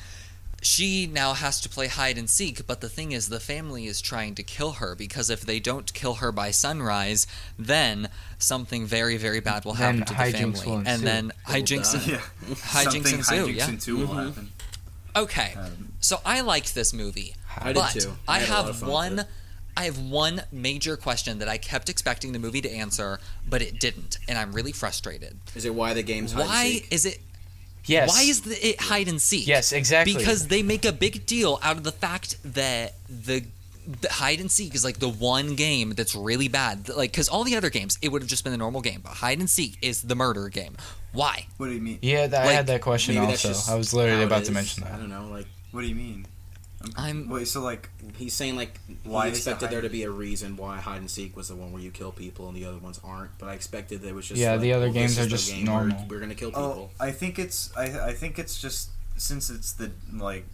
she now has to play hide and seek, but the thing is, the family is trying to kill her, because if they don't kill her by sunrise, then something very, very bad will happen Then to the hijinks family. will And ensue. then hijinks, die. Yeah. hijinks Something ensue, hijinks yeah. ensue will happen. Okay, so I liked this movie, I did but too. I had a lot of have fun with one. it. I have one major question that I kept expecting the movie to answer, but it didn't, and I'm really frustrated. Is it why the game's hide and Why seek? is it? Yes. Why is it hide and seek? Yes, exactly. Because they make a big deal out of the fact that the hide and seek is like the one game that's really bad. Like, because all the other games, it would have just been a normal game, but hide and seek is the murder game. Why? What do you mean? Yeah, I Like, had that question Maybe that's also. just I was literally how it about to is. mention I that. don't know. Like, What do you mean? Wait, so like, he's saying like Why he is expected the there hide- to be a reason why hide and seek was the one where you kill people and the other ones aren't. But I expected there was just Yeah, like, the other well, games this are is the just game where normal. We're gonna kill oh, people. I think it's just since it's the like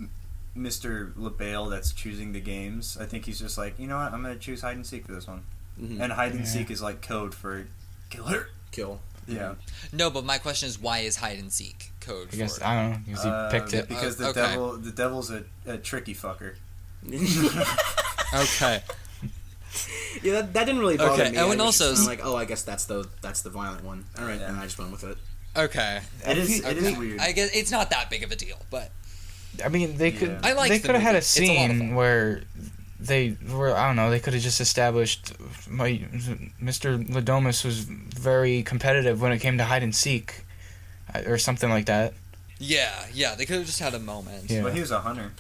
Mr. LaBelle that's choosing the games. I think he's just like, you know what, I'm gonna choose hide and seek for this one. Mhm. And hide and Yeah. seek is like code for killer. Kill. Yeah. No, but my question is, why is hide and seek code I guess for it? I don't know because he picked it. Because Okay. the devil's a tricky fucker. Okay. Yeah, that didn't really bother Okay, me. and I when was also- just kinda like, oh, I guess that's the violent one. All right, Yeah. and I just went with it. Okay. It is Okay. weird. I guess it's not that big of a deal, but I mean, they could. Yeah. I liked They the could have had movie. a It's a lot of scene fun. where they were. I don't know. They could have just established. Mr. Ladomus was very competitive when it came to hide and seek, or something like that. yeah, they could have just had a moment. Yeah. But he was a hunter.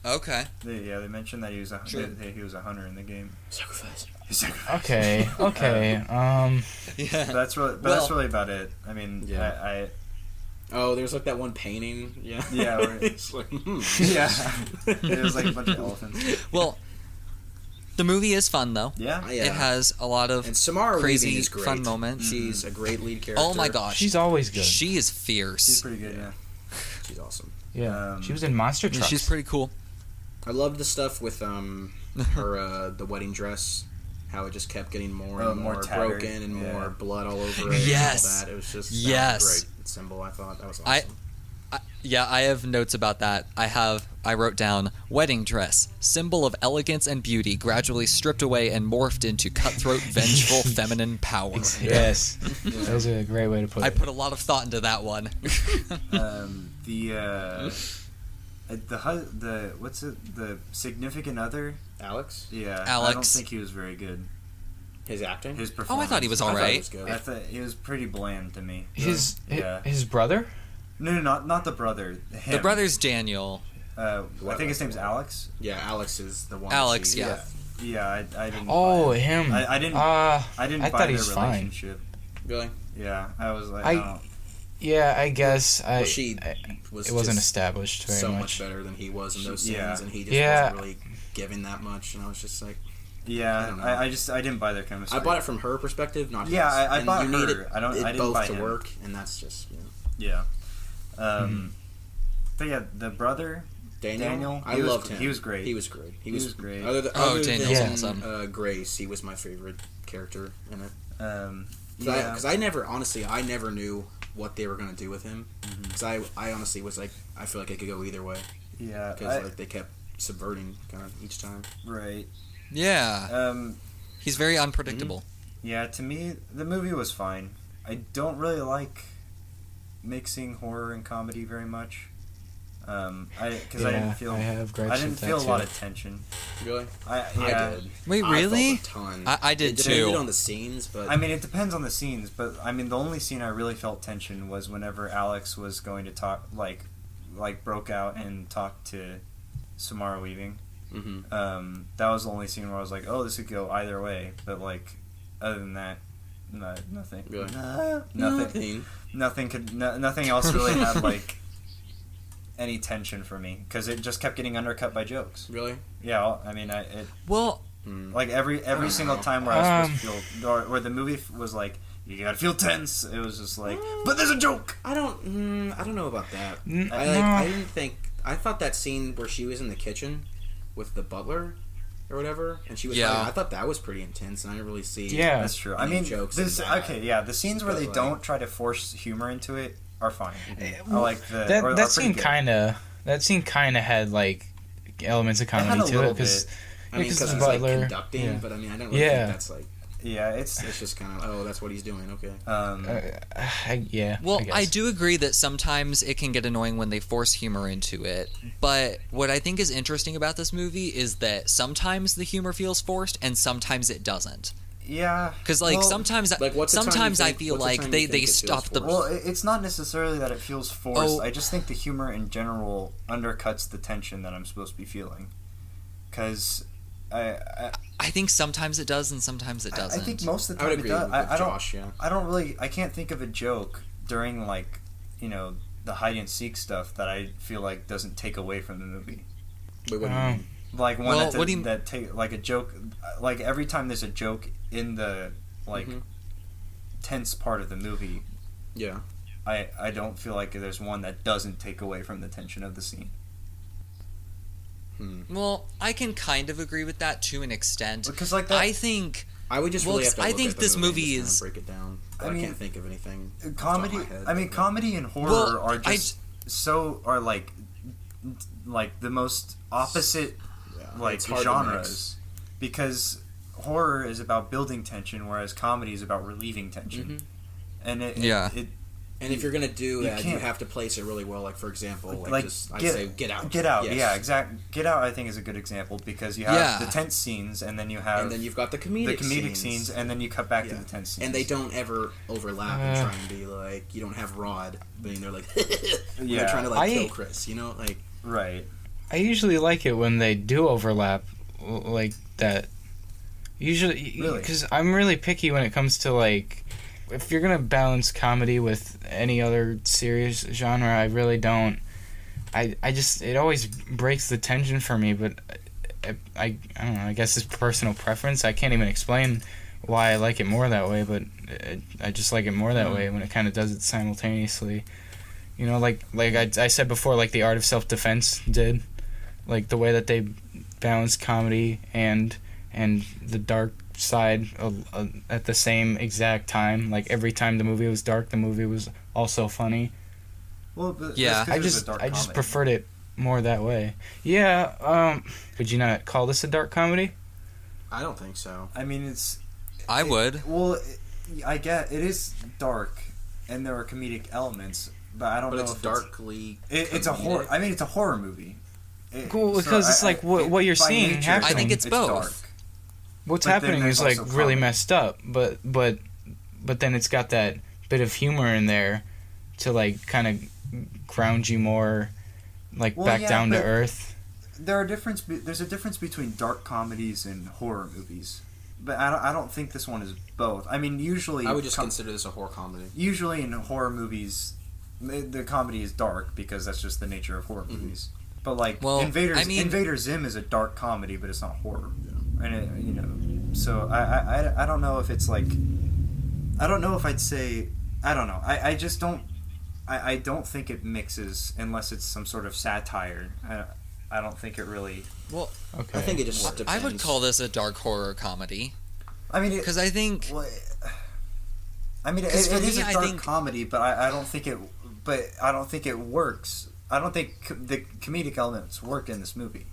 Okay. They mentioned that he was True. he was a hunter in the game. Sacrifice. He's like, Okay. Okay. Yeah. that's really, but Well- that's really about it. I mean, Yeah. Oh, there's like that one painting. Yeah. Yeah, where- It's like, yeah, it was like a bunch of elephants. Well, the movie is fun though. Yeah, Yeah. It has a lot of And Samara crazy, Weaving is great. fun moments. She's a great lead character. Oh my gosh. she's always good. She is she's fierce. pretty good. Yeah, She's awesome. Yeah. Um, She was in Monster Yeah, Trucks. she's pretty cool. I loved the stuff with her the wedding dress. How it just kept getting more and more more tattered. broken and Yeah. more blood all over it. Yes. And all that. It was just that was Yes. a great symbol. I thought that was I- awesome. Yeah, I have notes about that. I wrote down wedding dress, symbol of elegance and beauty, gradually stripped away and morphed into cutthroat, vengeful, feminine power. Yes. That was a great way to put I it. put a lot of thought into that one. the what's it? The significant other. Alex, Yeah, I don't Alex. think he was very good. his acting. His Oh, performance. I thought he was I thought it alright. was good. I thought he was pretty bland to me. His Yeah. his brother. No, not the brother. Him. The brother's Daniel. I think his name's Alex. Yeah, Alex is the one. Alex, she- yeah. Yeah, I didn't. Oh, buy it. him. I didn't. Uh, I didn't I buy thought their he's fine. relationship. Really? Yeah, I was like, I- oh. Yeah, I guess Well, she it wasn't established very so much. much better than he was in those scenes, Yeah. and he just Yeah. wasn't really giving that much. And I was just like, I Yeah, don't know. I didn't buy their chemistry. I bought it from her perspective, not Yeah, his. I And bought you need her. It, I didn't both buy to him. work, and that's just Yeah. But yeah, the brother Daniel, I he was- loved him. he was great. He was great. He was great. Other Daniel's than, awesome. Grace, he was my favorite character in it. Yeah. Because I never knew what they were gonna do with him. Because I honestly was like, I feel like it could go either way. Yeah. Because like they kept subverting kind of each time. Right. Yeah. He's very unpredictable. Yeah, to me, the movie was fine. I don't really like mixing horror and comedy very much. Because I didn't feel I have gripes I didn't with that feel a too. lot of tension. Really? I did. Wait, I really? felt a ton. I did it depended too. on the scenes, but I mean, it depends on the scenes, but I mean, the only scene I really felt tension was whenever Alex was going to talk, like broke out and talked to Samara Weaving. That was the only scene where I was like, oh, this could go either way. But like, other than that, nothing. Really? Nothing else really had like any tension for me because it just kept getting undercut by jokes. Really? Yeah, I mean, Well, like every single time where I was supposed to feel, or where the movie was like, you gotta feel tense. It was just like, but there's a joke. I don't know about that. No. I didn't think. I thought that scene where she was in the kitchen with the butler or whatever, and she was. Yeah. I thought that was pretty intense, and I didn't really see. Yeah. That's true. I any mean, jokes this in that. okay, yeah. The scenes where But, they like- don't try to force humor into it are fine. I like the That are that pretty scene good. kind of had like elements of It had comedy a to it little because bit. I mean, because because the he's like butler- conducting, yeah. but I mean, I don't really Yeah. think that's like. Yeah, it's It's just kind of that's what he's doing. Okay. yeah. well, guess. I do agree that sometimes it can get annoying when they force humor into it. But what I think is interesting about this movie is that sometimes the humor feels forced and sometimes it doesn't. yeah. Because like well, sometimes, Like, what's the time you sometimes I think- feel what's the like time they you think it feels stop the. forced? Well, it's not necessarily that it feels forced. Oh. I just think the humor in general undercuts the tension that I'm supposed to be feeling. Because I think sometimes it does and sometimes it doesn't. I think most of the I time would it agree does. with I don't. Josh. Yeah. I don't really. I can't think of a joke during like the hide and seek stuff that I feel like doesn't take away from the movie. Wait, what do you mean? Like one Well, that, what do you- that take like a joke. Like every time there's a joke in the like tense part of the movie, Yeah. I don't feel like there's one that doesn't take away from the tension of the scene. Well, I can kind of agree with that to an extent. Because like that, I think I would just Well, really have to I look think at the this movie movie and just is- kinda break it down. But I I, mean, can't think of anything. off the top of comedy. my head, I mean, but- comedy and horror Well, are just are like the most opposite Yeah, like it's hard to genres, mix. because horror is about building tension, whereas comedy is about relieving tension. And Yeah. And if you're gonna do you that, you can't- have to place it really well. Like for example, like I'd say Get Out. Get Out, Yes. yeah, exactly. Get Out, I think, is a good example because you have Yeah. the tense scenes, and then you have And then you've got the comedic scenes, and then you cut back to Yeah. the tense scenes. And they don't ever overlap and try and be like, you don't have Rod, but they're like, when Yeah. they're trying to like I- kill Chris, like. right. I usually like it when they do overlap like that. Usually, Really? because I'm really picky when it comes to like, if you're gonna balance comedy with any other serious genre, I really don't. I just it always breaks the tension for me. But I don't know. I guess it's personal preference. I can't even explain why I like it more that way, but I just like it more that way when it kind of does it simultaneously. Like I said before, like the Art of Self-Defense did, like the way that they balanced comedy and the dark side at the same exact time. Like every time the movie was dark, the movie was also funny. Well, but Yeah. that's 'cause I it was just a dark I just comedy. preferred it more that way. Yeah. Would you not call this a dark comedy? I don't think so. I mean, it's. I would. Well, I get it is dark, and there are comedic elements, but I don't But know it's if darkly. it's a horror. I mean, it's a horror movie. Cool, because it's like what you're by seeing nature, happening. I think it's both. dark. What's But then happening there's is like also really comedy. messed up, but then it's got that bit of humor in there to like kind of ground you more like Well, back yeah, down to but- earth. There's a difference between dark comedies and horror movies, but I don't think this one is both. I mean, usually I would just consider this a horror comedy. usually in horror movies, the comedy is dark because that's just the nature of horror movies. But like Invader Zim is a dark comedy, but it's not horror. And so I don't know if it's like, I don't know if I'd say, I don't know. I just don't. I don't think it mixes unless it's some sort of satire. I don't think it really. Well, I think it just depends. I would call this a dark horror comedy. I mean, because I think. Well, I mean, it is a dark comedy, but I don't think it. But I don't think it works. I don't think the comedic elements work in this movie.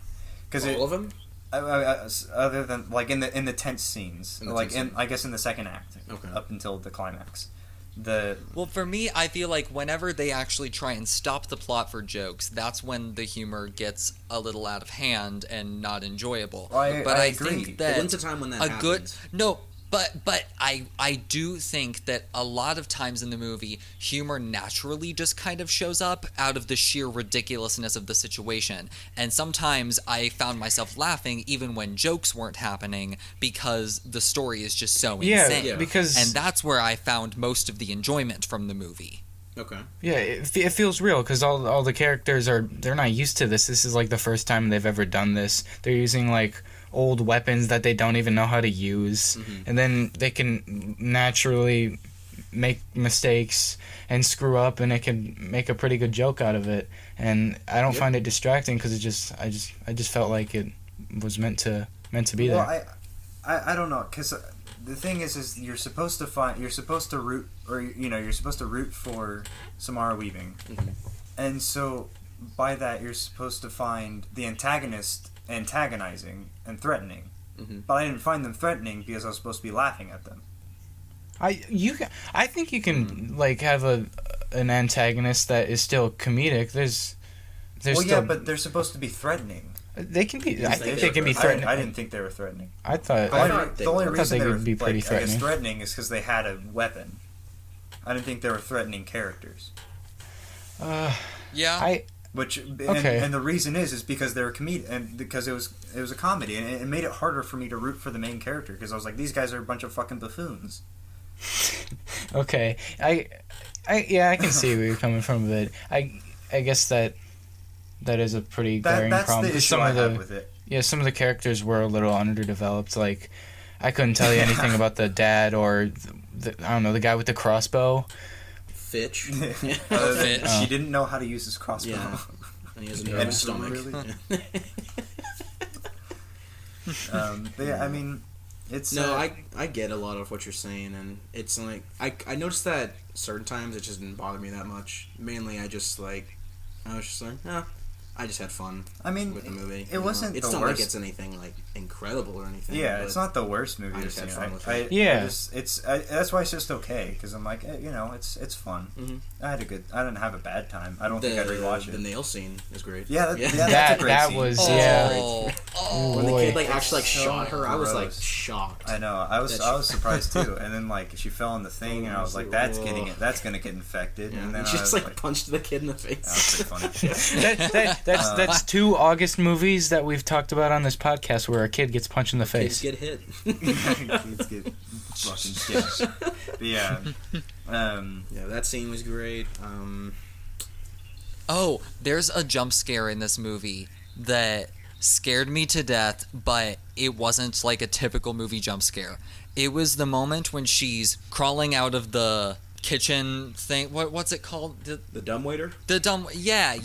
All of them. Other than like in the tense scenes, I guess in the second act, up until the climax. Well, for me, I feel like whenever they actually try and stop the plot for jokes, that's when the humor gets a little out of hand and not enjoyable. Well, I agree. Think that when's the time when that happens? But I do think that a lot of times in the movie, humor naturally just kind of shows up out of the sheer ridiculousness of the situation. And sometimes I found myself laughing even when jokes weren't happening because the story is just so insane. Yeah, because... And that's where I found most of the enjoyment from the movie. Okay. Yeah, it feels real because all the characters they're not used to this. This is like the first time they've ever done this. They're using like old weapons that they don't even know how to use, and then they can naturally make mistakes and screw up, and they can make a pretty good joke out of it. And I don't find it distracting because I just felt like it was meant to be there. Well, I don't know, because the thing is you're supposed to root for Samara Weaving, and so by that you're supposed to find the antagonist antagonizing and threatening, but I didn't find them threatening because I was supposed to be laughing at them. I think you can like have an antagonist that is still comedic. There's but they're supposed to be threatening. They can be. I think they can be threatening. I didn't think they were threatening. I thought the only reason they they would be pretty threatening. Threatening is because they had a weapon. I didn't think they were threatening characters. Yeah. And the reason is because they were and because it was a comedy, and it made it harder for me to root for the main character because I was like, these guys are a bunch of fucking buffoons. Okay, I can see where you're coming from, but I guess that is a pretty glaring problem. That's the issue I have with it. Yeah, some of the characters were a little underdeveloped. Like, I couldn't tell you anything about the dad or the guy with the crossbow. Fitch. She didn't know how to use his crossbow. Yeah. And he has a nervous stomach. Really? But yeah, I mean, it's... No, I get a lot of what you're saying, and it's like... I noticed that certain times it just didn't bother me that much. Mainly, I was just like, I just had fun. I mean, with the movie. It wasn't. It's the not worst. like it's anything like incredible or anything. Yeah, it's not the worst movie. I just had fun with it. That's why it's just okay because I'm like, it's fun. Mm-hmm. I didn't have a bad time. I don't think I'd rewatch it. The nail scene is great. Yeah, that's a great that scene. Was when the kid actually shot her, I was like shocked. I know. I was surprised too. And then like she fell in the thing, and I was like, that's gonna get infected. Yeah. And then she just like punched the kid in the face. That was pretty funny. That's 2 August movies that we've talked about on this podcast where a kid gets punched in the face. Kids get hit. Kids get fucking sketched. But yeah. Yeah, that scene was great. There's a jump scare in this movie that scared me to death, but it wasn't like a typical movie jump scare. It was the moment when she's crawling out of the kitchen thing. What's it called? The dumbwaiter? Yeah,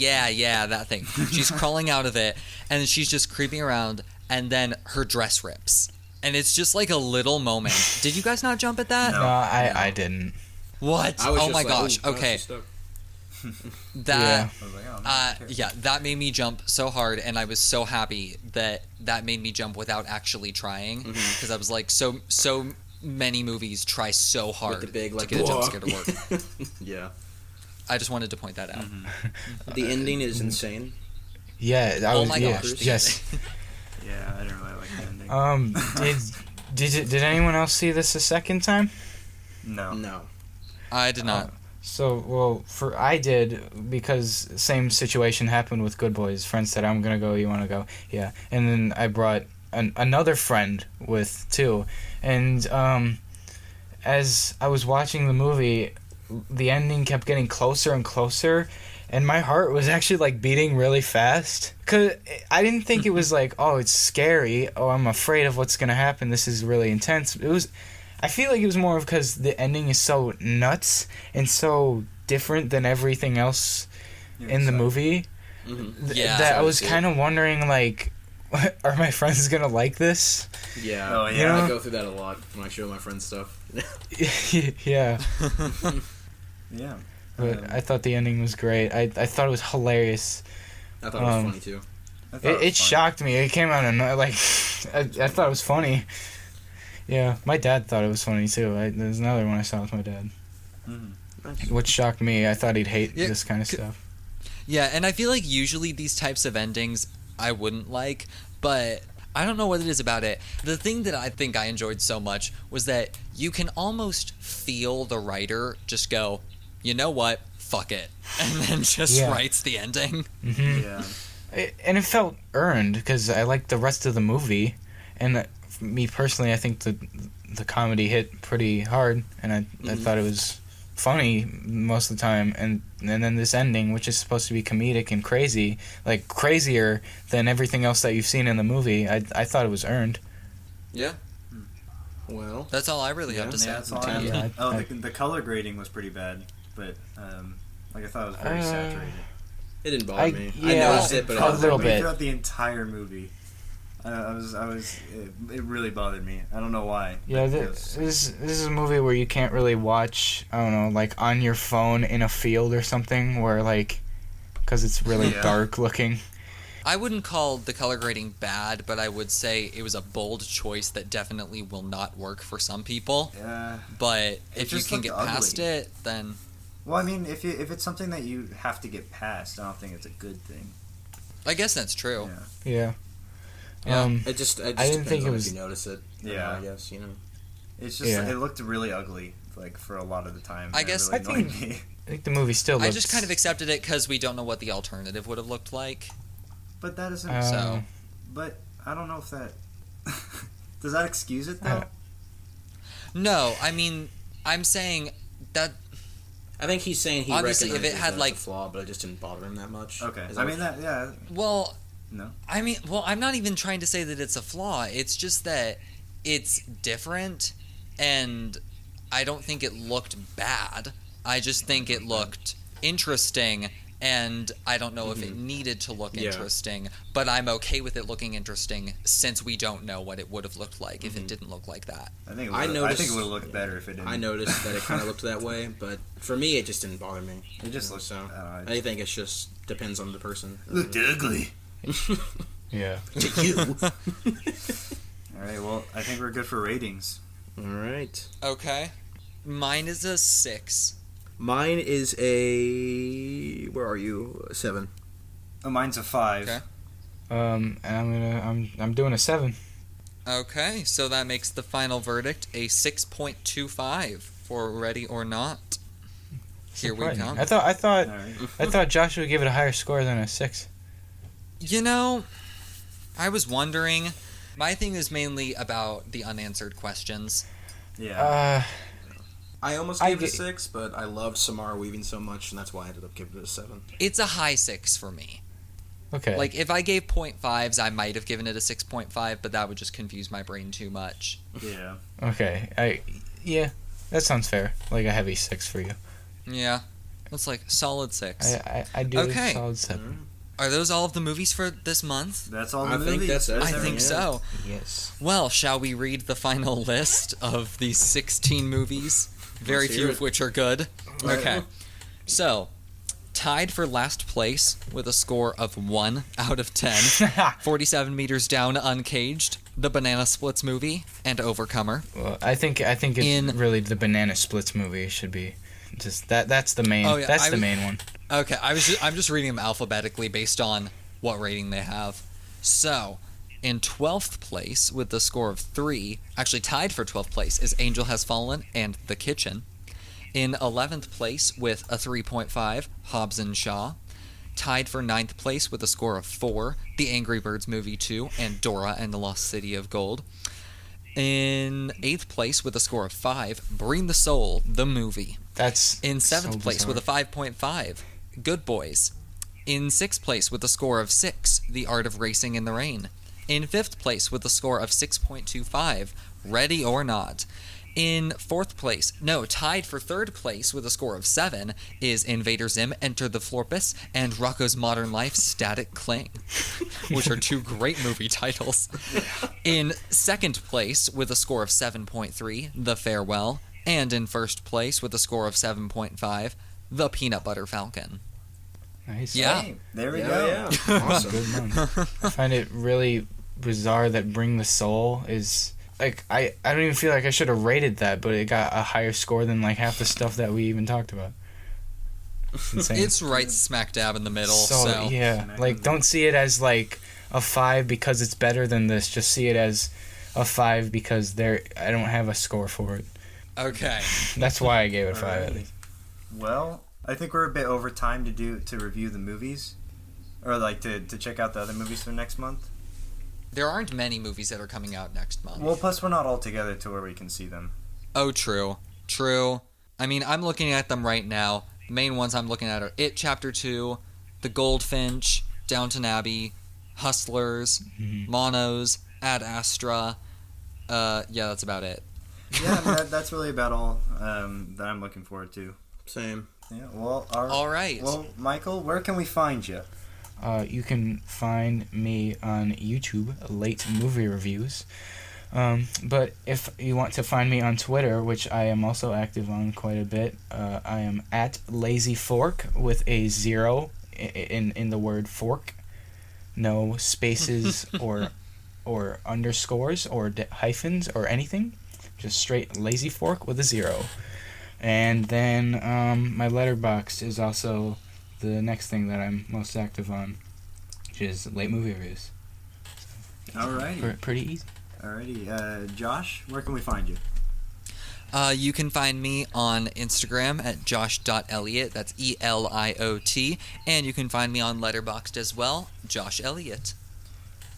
that thing. She's crawling out of it, and she's just creeping around, and then her dress rips. And it's just like a little moment. Did you guys not jump at that? No, I didn't. What? Oh my gosh. Okay. That that made me jump so hard, and I was so happy that made me jump without actually trying, because I was like, so many movies try so hard with the big, like, to get a jump scare to work. Yeah. I just wanted to point that out. The ending is insane. Yeah. Oh my gosh. Yes. Yeah, I didn't really like the ending. Did anyone else see this a second time? No. I did not. I did, because same situation happened with Good Boys. Friend said, I'm gonna go, you wanna go? Yeah. And then I brought another friend with too. And as I was watching the movie, the ending kept getting closer and closer, and my heart was actually like beating really fast. Cause I didn't think it was like, oh, it's scary. Oh, I'm afraid of what's gonna happen. This is really intense. It was. I feel like it was more because the ending is so nuts and so different than everything else in the movie. Mm-hmm. That I was kind of wondering, like, are my friends gonna like this? Yeah. Oh, yeah. I go through that a lot when I show my friends stuff. Yeah. Yeah. But I thought the ending was great. I thought it was hilarious. I thought it was funny too. I thought It was fun. shocked me. It came out of like, I thought it was funny. Yeah, my dad thought it was funny too. There's another one I saw with my dad. Mhm. What shocked me, I thought he'd hate Yeah, this kind of stuff. Yeah, and I feel like usually these types of endings I wouldn't like, but I don't know what it is about it. The thing that I think I enjoyed so much was that you can almost feel the writer just go, you know what, fuck it, and then just Yeah. writes the ending. Hmm. Yeah. And it felt earned because I liked the rest of the movie, and me personally, I think the comedy hit pretty hard, and I thought it was funny most of the time, and then this ending, which is supposed to be comedic and crazy, like crazier than everything else that you've seen in the movie, I thought it was earned. Yeah, Well, that's all I really have to say. Yeah, that's all I Yeah, the color grading was pretty bad, but like I thought it was very saturated. it didn't bother me. I yeah, noticed it, but a little bit. Throughout the entire movie, it really bothered me. I don't know why. Yeah, because- this is a movie where you can't really watch, I don't know, like on your phone in a field or something, where like, because it's really Yeah. dark looking. I wouldn't call the color grading bad, but I would say it was a bold choice that definitely will not work for some people. Yeah. But if you just can looked get ugly. past it, then Well, I mean, if it's something that you have to get past, I don't think it's a good thing. I guess that's true. Yeah. Yeah. Yeah. It just I didn't depends think it on was- if you notice it. Yeah. I guess It's just Yeah. it looked really ugly, like for a lot of the time. I and it guess- really I think- annoyed me. I think the movie still I looks... just kind of accepted it because we don't know what the alternative would have looked like. But that isn't. So But I don't know if that does that excuse it though. no, I mean, I'm saying that I think he's saying he Obviously, if it recognizes had, that like- it's a flaw, but it just didn't bother him that much. Okay. Is I that mean what- that. Yeah. well, No. I mean, well, I'm not even trying to say that it's a flaw. It's just that it's different, and I don't think it looked bad. I just think it looked interesting, and I don't know if it needed to look Yeah. interesting, but I'm okay with it looking interesting since we don't know what it would have looked like if it didn't look like that. I think it I would. I noticed- think it would have looked better if it didn't. I noticed that it kind of looked that way, but for me, it just didn't bother me. It just looks. So I I think it's just depends on the person. looked ugly. Yeah. To you. All right. Well, I think we're good for ratings. All right. Okay. Mine is a 6. Mine is a. Where are you? 7. Oh, mine's a 5. Okay. And I'm doing a 7. Okay, so that makes the final verdict a 6.25 for Ready or Not. Here we Surprising. come. I thought All right. I thought Josh would give it a higher score than a 6. You know, I was wondering. My thing is mainly about the unanswered questions. Yeah. I almost I gave it a get- 6, but I loved Samara Weaving so much, and that's why I ended up giving it a 7. It's a high 6 for me. Okay. Like, if I gave 0.5s, I might have given it a 6.5, but that would just confuse my brain too much. Yeah. Okay. Yeah, that sounds fair. Like a heavy 6 for you. Yeah, that's like solid 6. I do Okay. a solid 7. Are those all of the movies for this month? That's all the I think movies. that's I everything, think yeah. so. Yes. Well, shall we read the final list of these 16 movies? Very Let's few hear of it. which are good. Right. Okay. So, tied for last place with a score of 1 out of 10, 47 Meters Down Uncaged, The Banana Splits Movie, and Overcomer. Well, I think it's In- really the Banana Splits movie should be just that. That's the main. Oh, yeah, that's I the was- main one. Okay, I'm just reading them alphabetically based on what rating they have. So, in 12th place with the score of 3, actually tied for 12th place, is Angel Has Fallen and The Kitchen. In 11th place with a 3.5, Hobbs Shaw. Tied for 9th place with a score of 4, The Angry Birds Movie 2 and Dora and the Lost City of Gold. In 8th place with a score of 5, Bring the Soul, the movie. That's In seventh so place bizarre. with a 5.5, Good Boys. In sixth place with a score of 6, The Art of Racing in the Rain. In fifth place with a score of 6.25, Ready or Not. In tied for third place with a score of 7 is Invader Zim, Enter the Florpus, and Rocco's Modern Life, Static Cling, which are 2 great movie titles. In second place with a score of 7.3, The Farewell, and in first place with a score of 7.5, The Peanut Butter Falcon. Nice. Yeah. Hey, there we go. Yeah. Awesome. Good month. I find it really bizarre that Bring the Soul is like I don't even feel like I should have rated that, but it got a higher score than like half the stuff that we even talked about. It's insane. It's right smack dab in the middle, so... yeah, like don't see it as like a 5 because it's better than this. Just see it as a 5 because I don't have a score for it. Okay. That's why I gave it 5 at least. Well, I think we're a bit over time to review the movies, or like to check out the other movies for next month. There aren't many movies that are coming out next month. Well, plus we're not all together to where we can see them. Oh, true. True. I mean, I'm looking at them right now. The main ones I'm looking at are It Chapter 2, The Goldfinch, Downton Abbey, Hustlers, Monos, Ad Astra. Yeah, that's about it. Yeah, that's really about all that I'm looking forward to. Same. Yeah. Well, All right. Well, Michael, where can we find you? You can find me on YouTube, Late Movie Reviews. But if you want to find me on Twitter, which I am also active on quite a bit, I am at Lazy Fork with a 0 in the word fork. No spaces or underscores or hyphens or anything. Just straight Lazy Fork with a 0. And then my Letterboxd is also the next thing that I'm most active on, which is Late Movie Reviews. Alrighty. Pretty easy. Alrighty. Josh, where can we find you? You can find me on Instagram at josh.elliott. That's ELIOT. And you can find me on Letterboxd as well, Josh Elliott.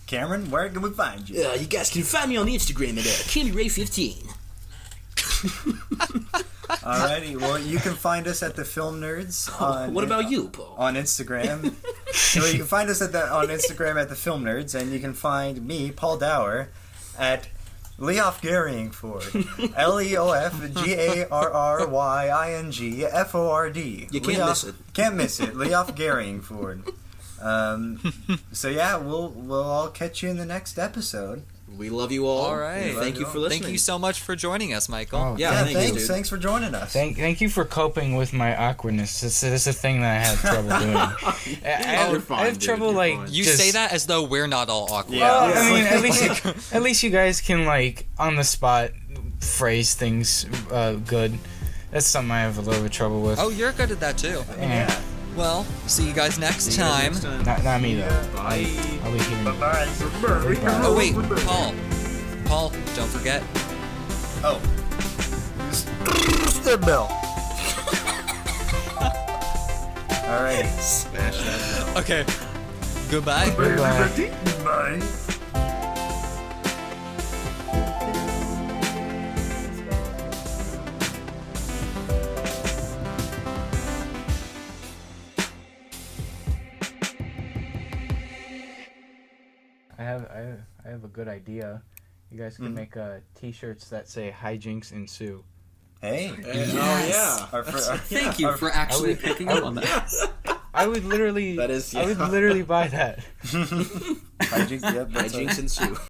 Cameron, where can we find you? You guys can find me on Instagram at CandyRay15. Alrighty, well, you can find us at the Film Nerds. What about you, Paul? On Instagram. So you can find us on Instagram at the Film Nerds, and you can find me, Paul Dower, at Leof Garingford. LeofGarryingFord. You can't miss it. Can't miss it. Leof Garingford. So yeah, we'll all catch you in the next episode. We love you all. All right. Thank you for listening. Thank you so much for joining us, Michael. Oh, Yeah, thanks. dude. Thanks for joining us. Thank you for coping with my awkwardness. This is a thing that I had trouble doing. You're fine, I have dude. trouble You're like fine. You just, say that as though we're not all awkward. Yeah. Well, I mean, at least you guys can like on the spot phrase things good. That's something I have a little bit of trouble with. Oh, you're good at that too. Yeah. Well, see you guys next time. Not me though. Bye. I'll be here. Bye. Oh wait, Paul, don't forget. Oh. The bell. Alright. Smash that bell. Okay. Goodbye. Bye. I have a good idea. You guys can make T-shirts that say "Hijinks ensue." Hey. Oh, yeah. Thank you for actually picking up on that. I would literally. That is, I would literally buy that. Hijinks, yep, that's Hijinks ensue.